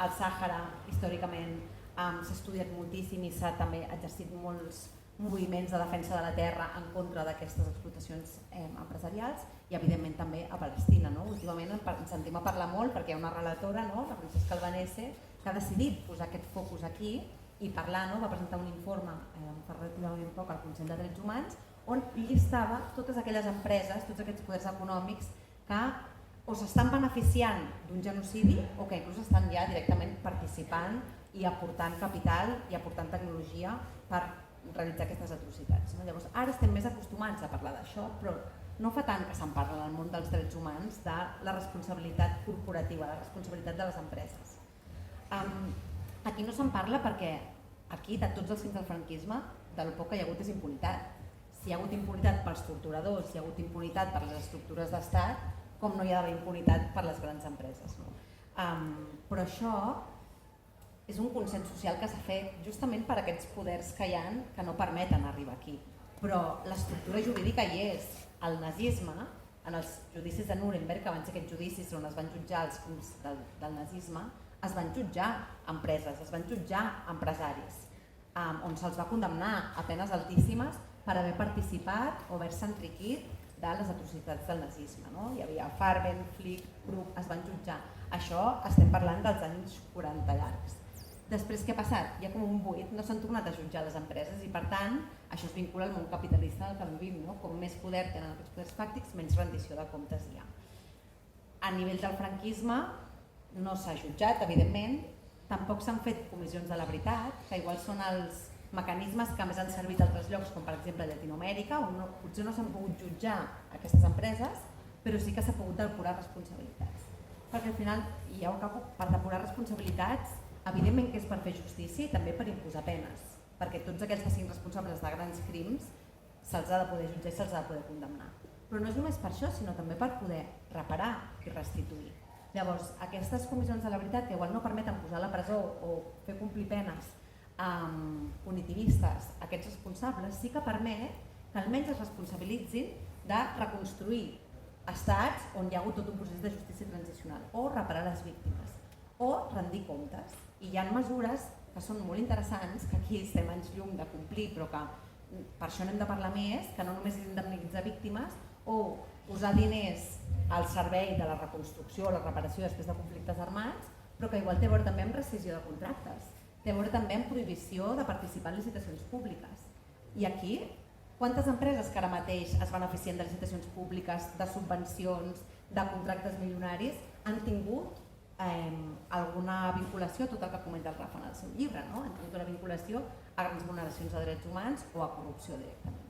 Al Sàhara, històricament, s'ha estudiat moltíssim i s'ha també exercit molts moviments de defensa de la terra en contra d'aquestes explotacions empresarials i evidentment també a Palestina. No? Últimament ens sentim a parlar molt perquè hi ha una relatora, no? La Francesca Albanese, que ha decidit posar aquest focus aquí i parlar, no? Va presentar un informe fa relativament poc al Consell de Drets Humans on llistava totes aquelles empreses, tots aquests poders econòmics que o s'estan beneficiant d'un genocidi o que inclús estan ja directament participant i aportant capital i aportant tecnologia per realitzar aquestes atrocitats. No? Llavors, ara estem més acostumats a parlar d'això, però no fa tant que se'n parla en el món dels drets humans de la responsabilitat corporativa, la responsabilitat de les empreses. Aquí no se'n parla perquè aquí, de tots els crims del franquisme, del poc que hi ha hagut és impunitat. Si hi ha hagut impunitat pels torturadors, si hi ha hagut impunitat per les estructures d'estat, com no hi ha d'haver impunitat per les grans empreses. No? Però això és un consens social que s'ha fet justament per aquests poders que hi ha que no permeten arribar aquí. Però l'estructura jurídica hi és. El nazisme, en els judicis de Nuremberg, que van ser aquests judicis on es van jutjar els crims del nazisme, es van jutjar empreses, es van jutjar empresaris, on se'ls va condemnar a penes altíssimes per haver participat o haver-se enriquit de les atrocitats del nazisme. No? Hi havia Farben, Flick, Krupp, es van jutjar. Això estem parlant dels anys 40 llargs. Després què ha passat? Hi ha com un buit, no s'han tornat a jutjar les empreses i per tant això es vincula al món capitalista en el que vivim. No? Com més poder tenen aquests poders fàctics, menys rendició de comptes hi ha. A nivell del franquisme no s'ha jutjat, evidentment, tampoc s'han fet comissions de la veritat, que igual són els mecanismes que més han servit a altres llocs, com per exemple a Llatinoamèrica, on potser no s'han pogut jutjar aquestes empreses, però sí que s'ha pogut depurar responsabilitats. Perquè al final hi ha per depurar responsabilitats, evidentment que és per fer justícia i també per imposar penes, perquè tots aquells que siguin responsables de grans crims se'ls ha de poder jutjar i se'ls ha de poder condemnar. Però no és només per això, sinó també per poder reparar i restituir. Llavors, aquestes comissions de la veritat que igual no permeten posar a la presó o fer complir penes punitivistes a aquests responsables, sí que permet que almenys es responsabilitzin de reconstruir estats on hi ha hagut tot un procés de justícia transicional o reparar les víctimes o rendir comptes. I hi ha mesures que són molt interessants, que aquí estem anys llum de complir, però que per això n'hem de parlar més, que no només és indemnitzar víctimes o posar diners al servei de la reconstrucció o la reparació després de conflictes armats, però que igual té a veure també amb rescissió de contractes, té a veure també amb prohibició de participar en licitacions públiques. I aquí, quantes empreses que ara mateix es beneficien de licitacions públiques, de subvencions, de contractes milionaris, han tingut alguna vinculació a tot el que comenta el Rafa en el seu llibre, no? Han tingut una vinculació a grans vulneracions de drets humans o a corrupció directament.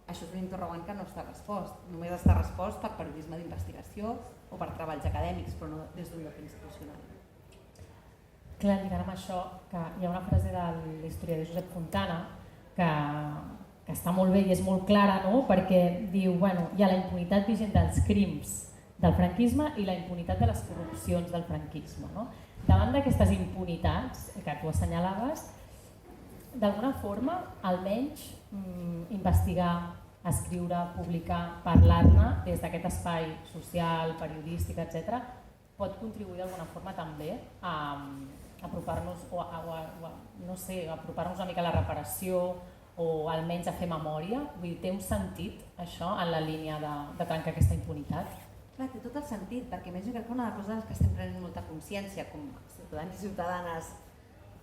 Això és un interrogant que no està respost, només està respost per periodisme d'investigació o per treballs acadèmics, però no des d'un lloc institucional. Clar, lligant amb això, que hi ha una frase de l'historiador Josep Fontana que està molt bé i és molt clara, no? Perquè diu, bueno, hi ha la impunitat vigent dels crims del franquisme i la impunitat de les corrupcions del franquisme. No? Davant d'aquestes impunitats que tu assenyalaves, d'alguna forma, almenys investigar, escriure, publicar, parlar-ne des d'aquest espai social, periodístic, etc., pot contribuir d'alguna forma també a apropar-nos no sé, apropar-nos una mica a la reparació o almenys a fer memòria? Vull dir, té un sentit això en la línia de trencar aquesta impunitat? Clar, té tot el sentit, perquè més jo crec que una de les coses que estem prenent molta consciència com a ciutadans i ciutadanes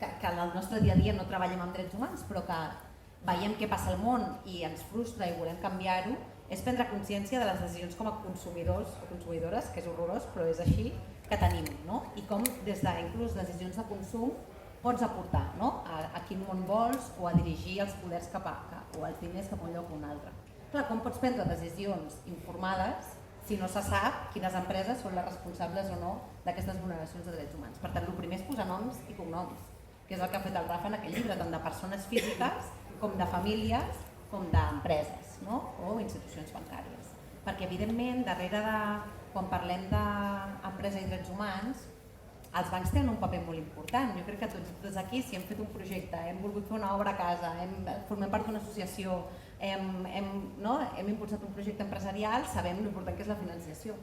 que en el nostre dia a dia no treballem amb drets humans però que veiem què passa al món i ens frustra i volem canviar-ho, és prendre consciència de les decisions com a consumidors o consumidores, que és horrorós però és així, que tenim, no? I com des d'inclús decisions de consum pots aportar, no? A quin món vols o a dirigir els poders o els diners cap a un lloc o un altre. Clar, com pots prendre decisions informades si no se sap quines empreses són les responsables o no d'aquestes vulneracions de drets humans? Per tant, el primer és posar noms i cognoms, que és el que ha fet el Rafa en aquell llibre, tant de persones físiques com de famílies com d'empreses, no? O institucions bancàries. Perquè evidentment, darrere quan parlem d'empresa i drets humans, els bancs tenen un paper molt important. Jo crec que tots aquí, si hem fet un projecte, hem volgut fer una obra a casa, formem part d'una associació, hem impulsat un projecte empresarial, sabem l'important que és la financiació.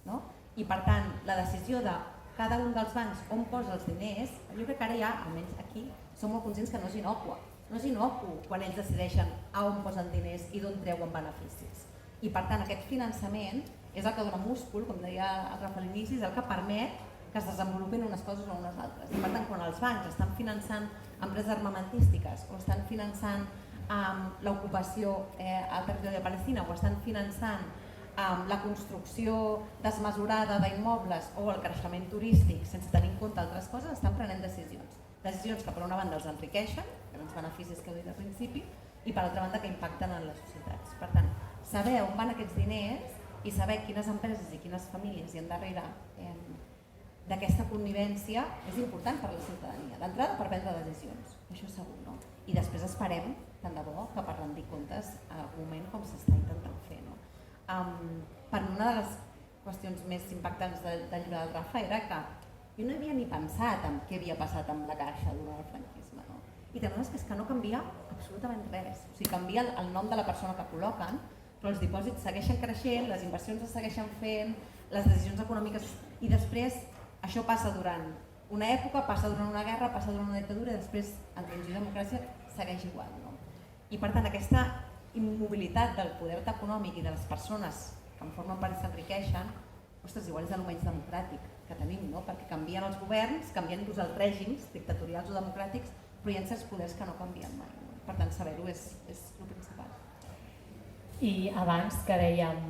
No? I per tant, la decisió de cada un dels bancs on posa els diners, jo crec que ara ja, almenys aquí, som molt conscients que no és innocua. No és innocu quan ells decideixen a on posen diners i d'on treuen beneficis. I per tant, aquest finançament és el que dona múscul, com deia el Rafa a l'inici, és el que permet que es desenvolupin unes coses o unes altres. I per tant, quan els bancs estan finançant empreses armamentístiques o estan finançant l'ocupació al territori de Palestina o estan finançant la construcció desmesurada d'immobles o el creixement turístic sense tenir en compte altres coses, estan prenent decisions. Decisions que per una banda els enriqueixen, grans beneficis que heu dit al principi, i per altra banda que impacten en les societats. Per tant, saber on van aquests diners i saber quines empreses i quines famílies hi ha darrere d'aquesta connivència és important per a la ciutadania. D'entrada per prendre decisions, això segur, no? I després esperem, tant de bo, que per rendir comptes en algun moment com s'està intentant fer. No? Per una de les qüestions més impactants del llibre del Rafa era que jo no havia ni pensat en què havia passat amb la Caixa durant el franquisme. No? I també és que no canvia absolutament res. O sigui, canvia el nom de la persona que col·loquen, però els dipòsits segueixen creixent, les inversions es segueixen fent, les decisions econòmiques... I després això passa durant una època, passa durant una guerra, passa durant una dictadura i després, en transició i democràcia, segueix igual. No? I per tant, aquesta immobilitat del poder econòmic i de les persones que en formen part i s'enriqueixen, ostres, igual és el menys democràtic que tenim, no? Perquè canvien els governs, canvien inclús els règims dictatorials o democràtics, però hi ha certs poders que no canvien mai. No? Per tant, saber-ho és el principal. I abans que dèiem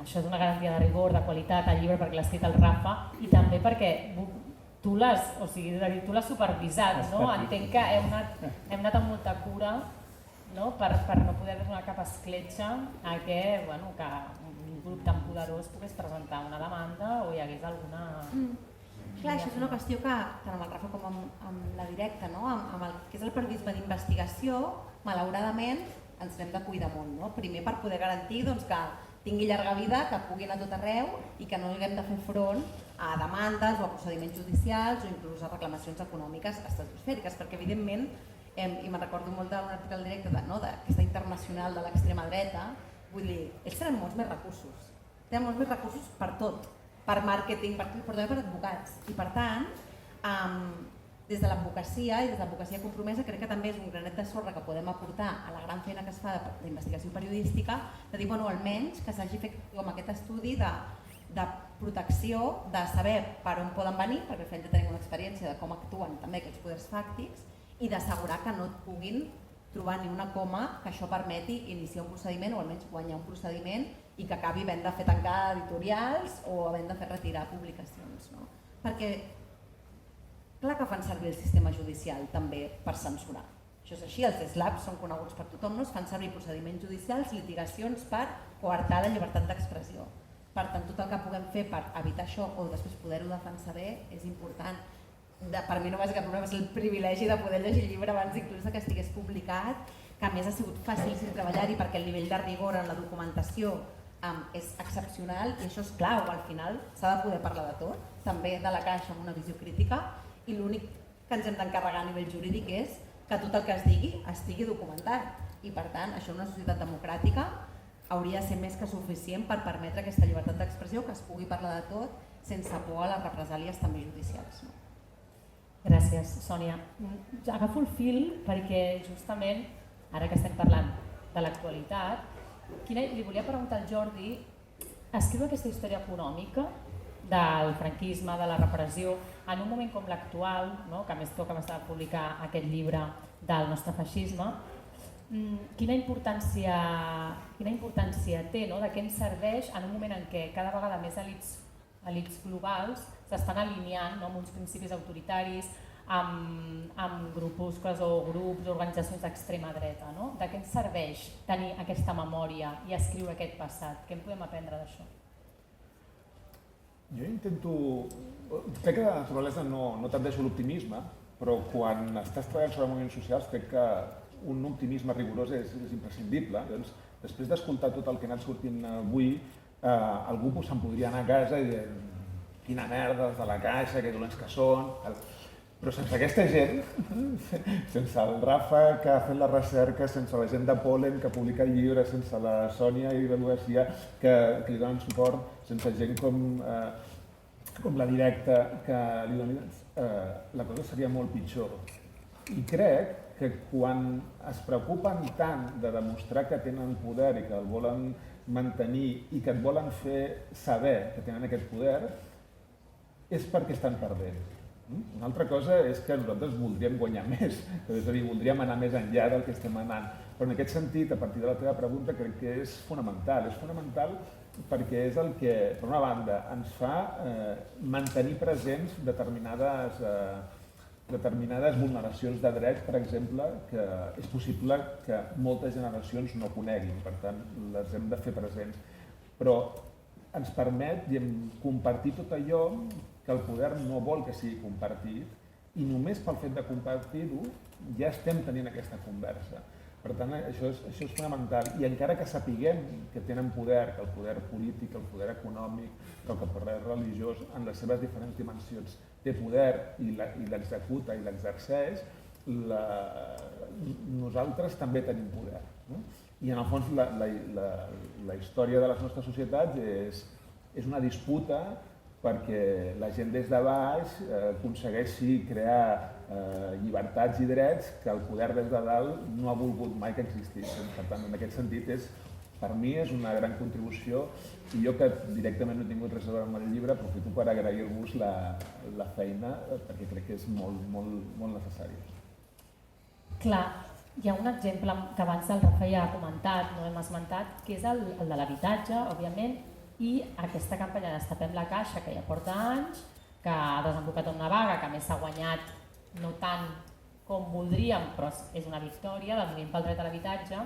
això és una garantia de rigor, de qualitat al llibre perquè l'ha escrit el Rafa i també perquè tu l'has supervisat, no? Entenc que hem anat amb molta cura, no? per no poder donar cap escletxa a que un grup tan poderós pogués presentar una demanda o hi hagués alguna... Clar, això és una qüestió que tant amb el Rafa com amb la directa, no? Amb el que és el periodisme d'investigació, malauradament ens n'hem de cuidar molt. No? Primer per poder garantir que tingui llarga vida, que pugui anar a tot arreu i que no haguem de fer front a demandes o a procediments judicials o inclús a reclamacions econòmiques estratosfèriques, perquè evidentment, i me'n recordo molt d'un article al directe d'aquesta internacional de l'extrema dreta, vull dir, ells tenen molts més recursos per tot, per màrqueting, però també per advocats. I per tant, des de l'advocacia i des de l'advocacia compromesa crec que també és un granet de sorra que podem aportar a la gran feina que es fa d'investigació periodística, de dir, almenys que s'hagi fet com aquest estudi de protecció, de saber per on poden venir, perquè al final ja tenim una experiència de com actuen també aquests poders fàctics, i d'assegurar que no et puguin trobar ni una coma que això permeti iniciar un procediment o almenys guanyar un procediment i que acabi havent de fer tancar editorials o havent de fer retirar publicacions. No? Perquè clar que fan servir el sistema judicial també per censurar. Això és així, els SLAPs són coneguts per tothom, no? Es fan servir procediments judicials, litigacions per coartar la llibertat d'expressió. Per tant, tot el que puguem fer per evitar això o després poder-ho defensar bé és important. Per mi no va ser cap problema, és el privilegi de poder llegir el llibre abans inclús que estigués publicat, que a més ha sigut fàcil treballar-hi perquè el nivell de rigor en la documentació és excepcional i això és clau, al final s'ha de poder parlar de tot, també de la Caixa amb una visió crítica, i l'únic que ens hem d'encarregar a nivell jurídic és que tot el que es digui estigui documentat i per tant això en una societat democràtica hauria de ser més que suficient per permetre aquesta llibertat d'expressió, que es pugui parlar de tot sense por a les represàlies també judicials. No? Gràcies, Sònia. Agafo el fil perquè justament, ara que estem parlant de l'actualitat, li volia preguntar al Jordi, escriu aquesta història econòmica del franquisme, de la repressió, en un moment com l'actual, que a més toca de publicar aquest llibre del nostre feixisme, quina importància té, de què ens serveix en un moment en què cada vegada més elits globals s'estan alineant amb uns principis autoritaris, amb grupuscles o grups, organitzacions d'extrema dreta. De què ens serveix tenir aquesta memòria i escriure aquest passat? Què en podem aprendre d'això? Jo intento... Crec que de naturalesa no tendeixo l'optimisme, però quan estàs treballant sobre moviments socials crec que un optimisme rigorós és imprescindible. Doncs, després d'escoltar tot el que ha anat sortint avui, algú se'n podria anar a casa i dir quina merda, els de la Caixa, que dolents que són... Però sense aquesta gent, sense el Rafa que ha fet la recerca, sense la gent de Pol·len que publica el llibre, sense la Sònia i la Garcia que li donen suport, sense gent com la Directa que li donen, la cosa seria molt pitjor. I crec que quan es preocupen tant de demostrar que tenen poder i que el volen mantenir i que et volen fer saber que tenen aquest poder, és perquè estan perdent. Una altra cosa és que nosaltres voldríem guanyar més, és a dir, voldríem anar més enllà del que estem anant. Però en aquest sentit, a partir de la teva pregunta, crec que és fonamental. És fonamental perquè és el que, per una banda, ens fa mantenir presents determinades vulneracions de drets, per exemple, que és possible que moltes generacions no coneguin, per tant, les hem de fer presents. Però ens permet compartir tot allò que el poder no vol que sigui compartit i només pel fet de compartir-ho ja estem tenint aquesta conversa. Per tant, això és fonamental. I encara que sapiguem que tenen poder, que el poder polític, el poder econòmic, que el poder religiós, en les seves diferents dimensions, té poder i l'executa i l'exerceix, nosaltres també tenim poder. I en el fons la història de les nostres societats és una disputa perquè la gent des de baix aconsegueixi crear llibertats i drets que el poder des de dalt no ha volgut mai que existissin. Per tant, en aquest sentit, per mi és una gran contribució i jo que directament no he tingut res a veure amb el llibre aprofito per agrair-vos la feina perquè crec que és molt necessari. Clar, hi ha un exemple que abans el Rafa ja ha comentat, no hem esmentat, que és el de l'habitatge, òbviament, i aquesta campanya Destapem la Caixa, que ja porta anys, que ha desenvolupat una vaga, que a més s'ha guanyat no tant com voldríem, però és una victòria del moviment pel dret a l'habitatge.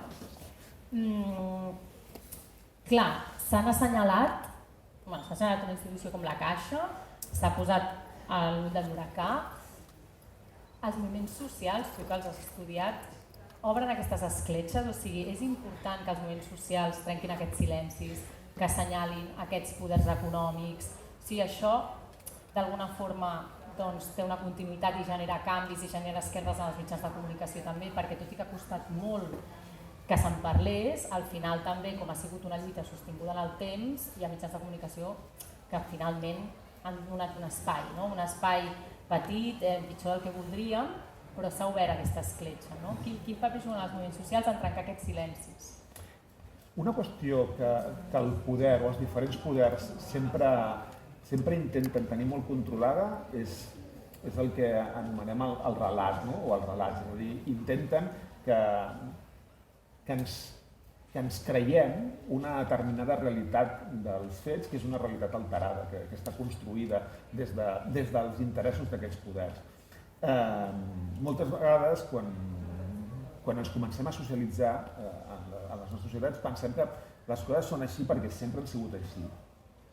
Clar, s'han assenyalat una institució com la Caixa, s'ha posat a l'ull de l'huracà. Els moviments socials, tu que els has estudiat, obren aquestes escletxes, o sigui, és important que els moviments socials trenquin aquests silencis, que assenyalin aquests poders econòmics. Si això d'alguna forma té una continuïtat i genera canvis i genera esquerdes en els mitjans de comunicació també, perquè tot i que ha costat molt que se'n parlés, al final també, com ha sigut una lluita sostinguda en el temps, hi ha mitjans de comunicació que finalment han donat un espai, un espai petit, pitjor del que voldríem, però s'ha obert aquesta escletxa. Quin paper juguen els moviments socials en trencar aquests silencis? Una qüestió que el poder o els diferents poders sempre intenten tenir molt controlada és el que anomenem el relat, o els relats. És a dir, intenten que ens creiem una determinada realitat dels fets, que és una realitat alterada, que està construïda des dels interessos d'aquests poders. Moltes vegades, quan ens comencem a socialitzar a les nostres societats, pensem que les coses són així perquè sempre han sigut així.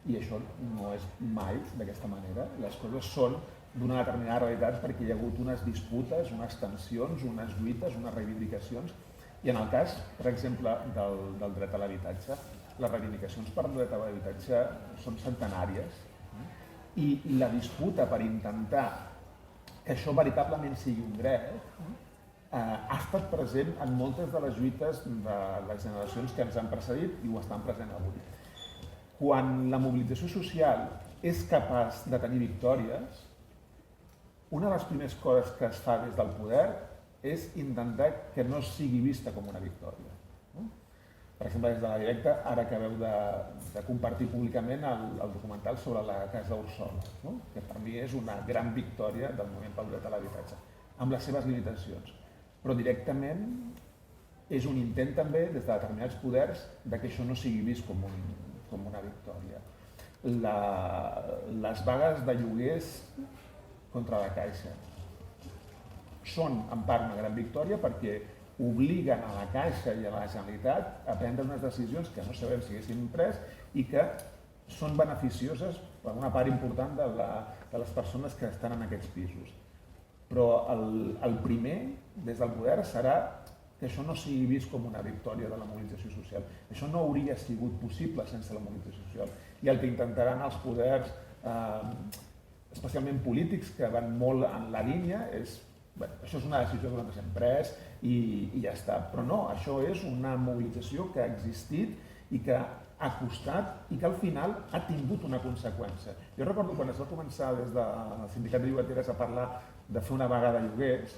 I això no és mai d'aquesta manera. Les coses són d'una determinada realitat perquè hi ha hagut unes disputes, unes tensions, unes lluites, unes reivindicacions. I en el cas, per exemple, del dret a l'habitatge, les reivindicacions per dret a l'habitatge són centenàries. I la disputa per intentar que això veritablement sigui un dret ha estat present en moltes de les lluites de les generacions que ens han precedit i ho estan present avui. Quan la mobilització social és capaç de tenir victòries, una de les primeres coses que es fa des del poder és intentar que no sigui vista com una victòria. No? Per exemple, des de la Directa, ara acabeu de compartir públicament el documental sobre la Casa Úrsol, no? Que per mi és una gran victòria del moviment pel dret a l'habitatge, amb les seves limitacions. Però directament és un intent també, des de determinats poders, que això no sigui vist com una victòria. Les vagues de lloguers contra la Caixa són en part una gran victòria perquè obliguen a la Caixa i a la Generalitat a prendre unes decisions que no sabem si haguessin pres i que són beneficioses per una part important de les persones que estan en aquests pisos. Però el primer, des del poder, serà que això no sigui vist com una victòria de la mobilització social. Això no hauria sigut possible sense la mobilització social. I el que intentaran els poders, especialment polítics, que van molt en la línia, és això és una decisió que nosaltres hem pres i ja està. Però no, això és una mobilització que ha existit i que ha costat i que al final ha tingut una conseqüència. Jo recordo quan es va començar des del Sindicat de Llogateres a parlar de fer una vaga de lloguers,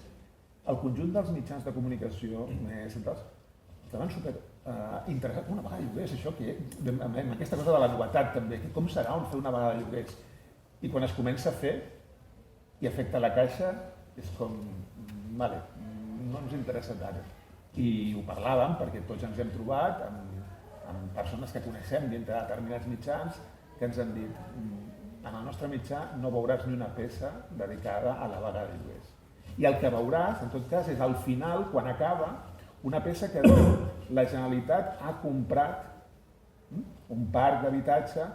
el conjunt dels mitjans de comunicació més centrals estaven superinteressats. Una vaga de lloguers, això que amb aquesta cosa de la novetat també, com serà fer una vaga de lloguers? I quan es comença a fer i afecta la Caixa, és com, vale, no ens interessa tant. I ho parlàvem perquè tots ens hem trobat amb persones que coneixem dintre de determinats mitjans que ens han dit en el nostre mitjà no veuràs ni una peça dedicada a la vaga de lloguers. I el que veuràs, en tot cas, és al final, quan acaba, una peça que diu la Generalitat ha comprat un parc d'habitatge,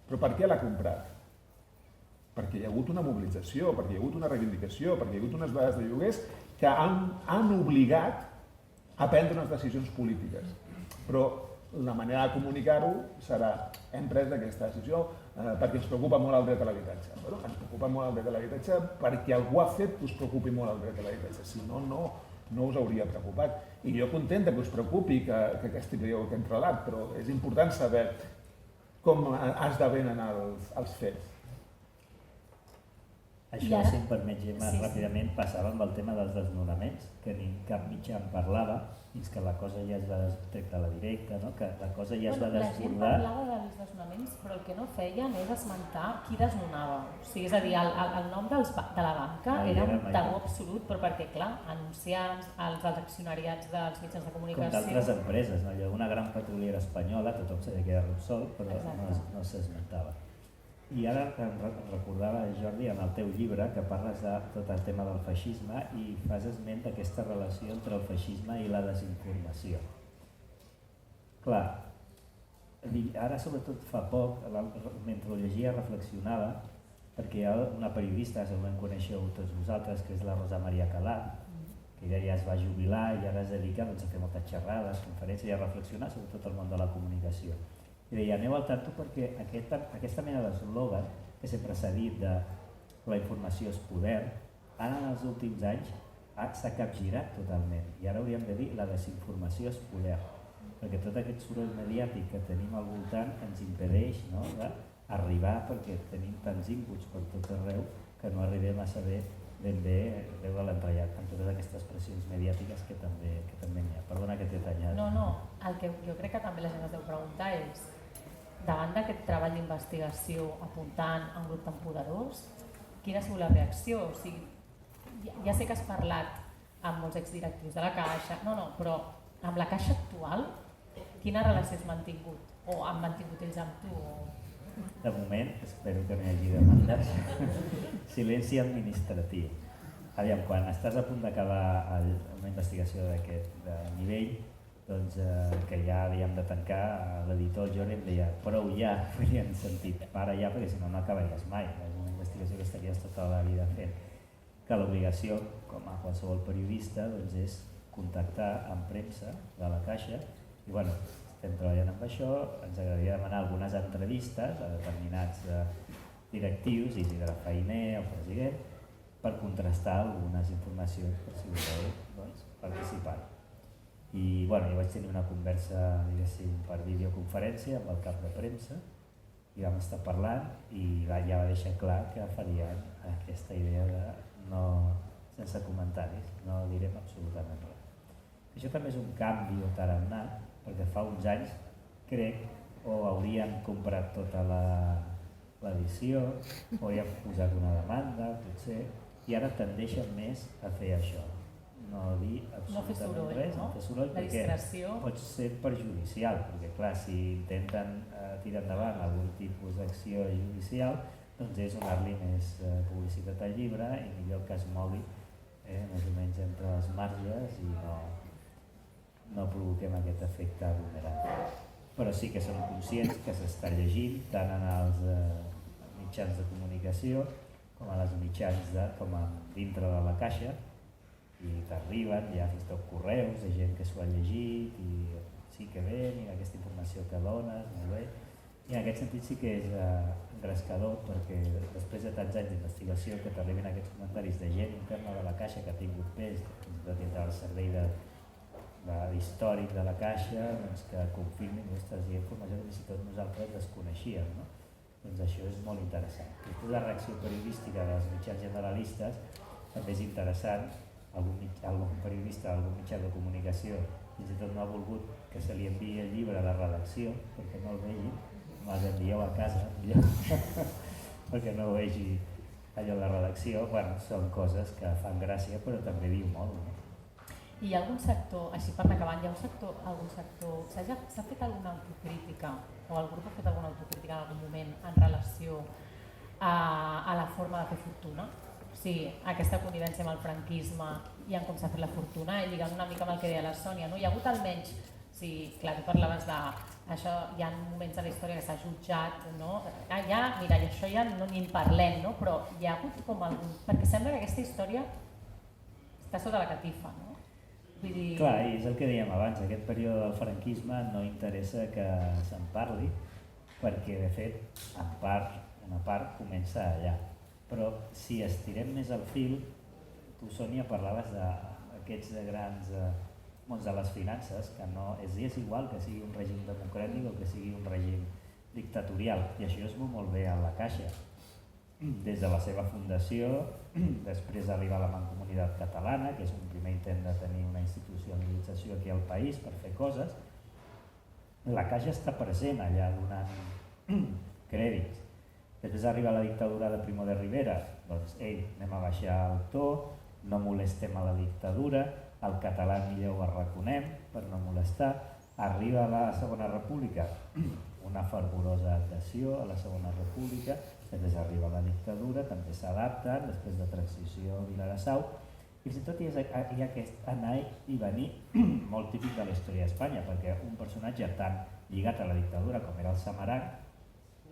però per què l'ha comprat? Perquè hi ha hagut una mobilització, perquè hi ha hagut una reivindicació, perquè hi ha hagut unes vagues de lloguers que han obligat a prendre unes decisions polítiques. Però la manera de comunicar-ho serà hem pres aquesta decisió perquè ens preocupa molt el dret a l'habitatge. Ens preocupa molt el dret a l'habitatge perquè algú ha fet que us preocupi molt el dret a l'habitatge. Si no, no us hauria preocupat. I jo content que us preocupi que estigueu aquest relat, però és important saber com esdevenen els fets. Això, si em permet, Gemma, ràpidament passava amb el tema dels desnonaments, que ni cap mitjà en parlava, fins que la cosa ja es va tractar a la Directa, no? Que la cosa ja es va desbordar. La gent parlava dels desnonaments, però el que no feien és esmentar qui desnonava. O sigui, és a dir, el nom de la banca era un tabú absolut, però perquè, clar, anunciants, els accionariats dels mitjans de comunicació... Com d'altres empreses, no? Hi ha una gran petroliera espanyola, tothom sabia que era Repsol, però no s'esmentava. I ara em recordava, Jordi, en el teu llibre, que parles de tot el tema del feixisme i fas esment d'aquesta relació entre el feixisme i la desinformació. Clar, ara sobretot fa poc, mentre ho llegia, reflexionava, perquè hi ha una periodista, segurament coneixeu tots vosaltres, que és la Rosa Maria Calà, que ella ja es va jubilar i ara es dedica a fer moltes xerrades, conferències i a reflexionar sobre tot el món de la comunicació. I deia, aneu al tanto perquè aquesta mena d'eslògan que sempre s'ha dit de la informació és poder, ara en els últims anys s'ha capgirat totalment i ara hauríem de dir la desinformació és poder, perquè tot aquest soroll mediàtic que tenim al voltant ens impedeix arribar perquè tenim tants inputs per tot arreu que no arribem a saber ben bé de l'entrellat amb totes aquestes pressions mediàtiques que també n'hi ha. Perdona que t'he tallat. No, el que jo crec que també la gent es deu preguntar és davant d'aquest treball d'investigació apuntant a un grup tan poderós, quina ha sigut la reacció? O sigui, ja sé que has parlat amb molts exdirectius de la Caixa, però amb la Caixa actual, quina relació has mantingut? O han mantingut ells amb tu? De moment, espero que no hi hagi demandes, silenci administratiu. Aviam, quan estàs a punt d'acabar una investigació d'aquest nivell, doncs que ja havíem de tancar, l'editor Jordi em deia prou ja, en sentit, para ja perquè si no acabaries mai, és una investigació que estaries tota la vida fent. Que l'obligació, com a qualsevol periodista, és contactar amb premsa de la Caixa i bueno, estem treballant amb això, ens agradaria demanar algunes entrevistes a determinats directius, Isidre Fainé o president, per contrastar algunes informacions per si voleu participar. I jo vaig tenir una conversa, diguéssim, per videoconferència amb el cap de premsa i vam estar parlant i ja va deixar clar que farien aquesta idea no, sense comentaris, no direm absolutament res. Això també és un canvi o tarannà, perquè fa uns anys crec o hauríem comprat tota l'edició o hauríem posat una demanda, potser, i ara tendeixen més a fer això, no dir absolutament res, no fer soroll, perquè pot ser perjudicial, perquè clar, si intenten tirar endavant algun tipus d'acció judicial, doncs és donar-li més publicitat al llibre i millor que es mogui més o menys entre els marges i no provoquem aquest efecte bumerang. Però sí que som conscients que s'està llegint tant en els mitjans de comunicació com a les mitjans com a dintre de la caixa, i t'arriben ja fins i tot correus de gent que s'ho ha llegit i sí que bé, mira aquesta informació que dones, molt bé. I en aquest sentit sí que és engrescador, perquè després de tants anys d'investigació que t'arriben aquests comentaris de gent interna de la caixa que ha tingut pes, fins i tot dintre del servei històric de la caixa, doncs que confirmin aquestes informació que fins i tot nosaltres desconeixíem. No? Doncs això és molt interessant. Després la reacció periodística dels mitjans generalistes també és interessant. Algun periodista, algun mitjà de comunicació fins i tot no ha volgut que se li enviï el llibre a la redacció perquè no el vegi, me'l envieu a casa millor perquè no ho vegi allò de la redacció. Bueno, són coses que fan gràcia però també diu molt. No? I hi ha algun sector, així per anar acabant, s'ha fet alguna autocrítica o el grup ha fet alguna autocrítica en algun moment en relació a la forma de fer fortuna? O sigui, aquesta connivència amb el franquisme i en com s'ha fet la fortuna, i lligant una mica amb el que deia la Sònia, no? Hi ha hagut almenys, clar, tu parlaves d'això, hi ha moments de la història que s'ha jutjat, no? Mira, i això ja no ni en parlem, no? Però hi ha hagut com algun... Perquè sembla que aquesta història està sota la catifa, no? Clar, i és el que dèiem abans, aquest període del franquisme no interessa que se'n parli perquè de fet una part comença allà, però si estirem més el fil, tu Sònia parlaves d'aquests grans mons de les finances, que no és igual que sigui un règim democràtic o que sigui un règim dictatorial, i això es veu molt bé a la Caixa. Des de la seva fundació, després d'arribar a la Mancomunitat Catalana, que és un primer intent de tenir una institucionalització aquí al país per fer coses, la Caixa està present allà donant crèdits. Després d'arribar a la dictadura de Primo de Rivera, doncs anem a baixar el to, no molestem a la dictadura, el català millor ho arraconem per no molestar. Arriba a la Segona República, una fervorosa adhesió a la Segona República, després arriba la dictadura, també s'adapten, després de transició Vilassau, i fins i tot hi ha aquest anar i venir molt típic de la història d'Espanya, perquè un personatge tan lligat a la dictadura com era el Samaranch,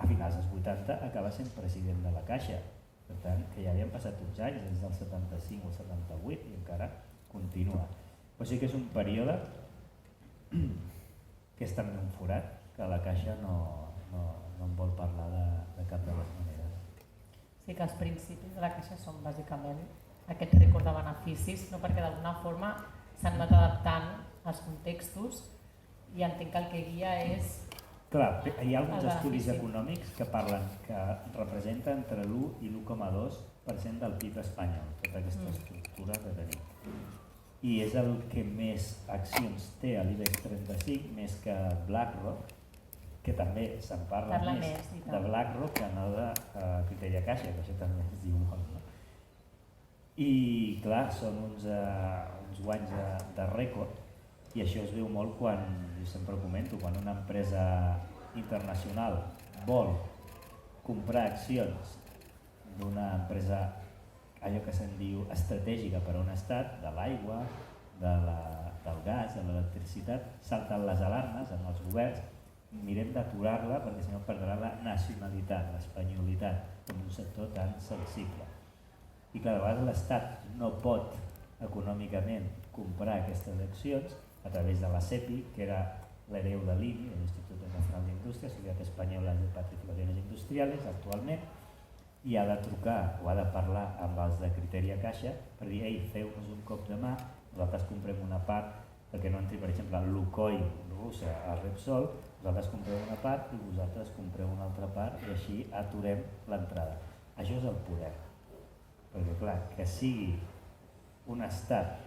a finals dels 80 acaba sent president de la Caixa. Per tant, que ja havien passat uns anys, des del 75 o 78, i encara continua. Però sí que és un període que és també un forat, que la Caixa no en vol parlar de cap de les maneres. Sí que els principis de la Caixa són bàsicament aquest rècord de beneficis, no? Perquè d'alguna forma s'han anat adaptant als contextos i entenc que el que guia és... Clar, hi ha alguns estudis econòmics que parlen que representa entre l'1 i l'1,2% del PIB espanyol, tota aquesta estructura que tenim. I és el que més accions té a l'IBEX 35, més que BlackRock, que també se'n parla més de BlackRock que no de Criteria Caixa, que això també es diu molt. No? I clar, són uns guanys de rècord, i això es veu molt quan, jo sempre ho comento, quan una empresa internacional vol comprar accions d'una empresa, allò que se'n diu estratègica per a un estat, de l'aigua, del gas, de l'electricitat, salten les alarmes en els governs, mirem d'aturar-la perquè si no perdrà la nacionalitat, l'espanyolitat, en un sector tan sensible. I clar, de vegades l'Estat no pot econòmicament comprar aquestes accions a través de la CEPI, que era l'hereu de l'INI, l'Institut Nacional d'Indústria, Societat Espanyola de Participaciones Industriales, actualment, i ha de trucar o ha de parlar amb els de Criteria Caixa per dir, ei, feu-nos un cop de mà, nosaltres comprem una part, perquè no entri, per exemple, Lukoil russa a Repsol, nosaltres comprem una part i vosaltres compreu una altra part i així aturem l'entrada. Això és el poder. perquè clar, que sigui un estat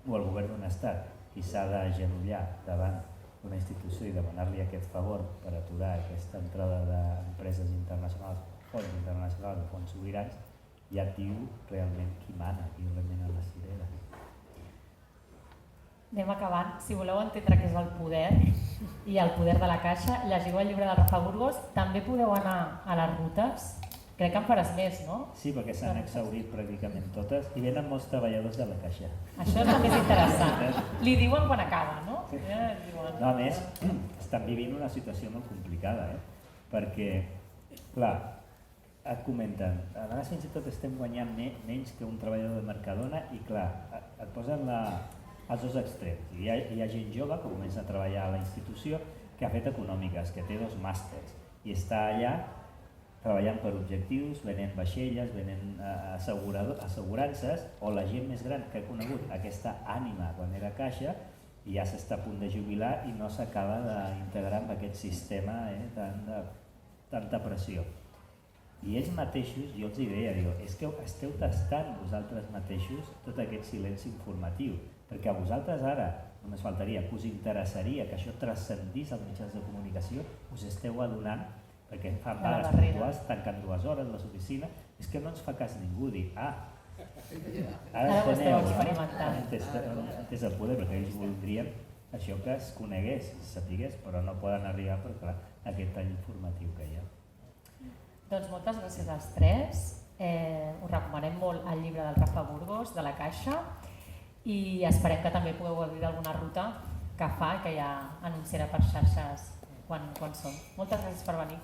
o el govern d'un estat qui s'ha d'agenollar davant d'una institució i demanar-li aquest favor per aturar aquesta entrada d'empreses internacionals, fons internacionals o fons sobirans, ja et diu realment qui mana, qui remena la cirera. Anem acabant. Si voleu entendre què és el poder i el poder de la Caixa, llegiu el llibre de Rafa Burgos. També podeu anar a les rutes. Crec que en faràs més, no? Sí, perquè s'han exhaurit pràcticament totes i venen molts treballadors de la Caixa. Això és el més interessant. Li diuen quan acaba, no? Sí. Diuen... No, a més, estan vivint una situació molt complicada, perquè, clar, et comenten, a vegades fins i tot estem guanyant menys que un treballador de Mercadona i, clar, et posen els dos extrems. Hi ha gent jove que comença a treballar a la institució que ha fet econòmiques, que té 2 màsters i està allà treballant per objectius, venent vaixelles, venent assegurances, o la gent més gran que ha conegut aquesta ànima quan era Caixa i ja s'està a punt de jubilar i no s'acaba d'integrar en aquest sistema tanta pressió. I ells mateixos, jo els deia, és que esteu tastant vosaltres mateixos tot aquest silenci informatiu, perquè a vosaltres ara, només faltaria, que us interessaria que això transcendís als mitjans de comunicació, us esteu adonant, perquè fan vagues puntuals, tanquen 2 hores les oficines, és que no ens fa cas ningú dir, ara ho esteu experimentant. Entès el poder, perquè ells voldrien això que es conegués, es sapigués, però no poden arribar per clar aquest tall informatiu que hi ha. Doncs moltes gràcies als 3. Us recomanem molt el llibre del Rafa Burgos, de la Caixa, i esperem que també pugueu gaudir d'alguna ruta que fa i que ja anunciarà per xarxes quan som. Moltes gràcies per venir.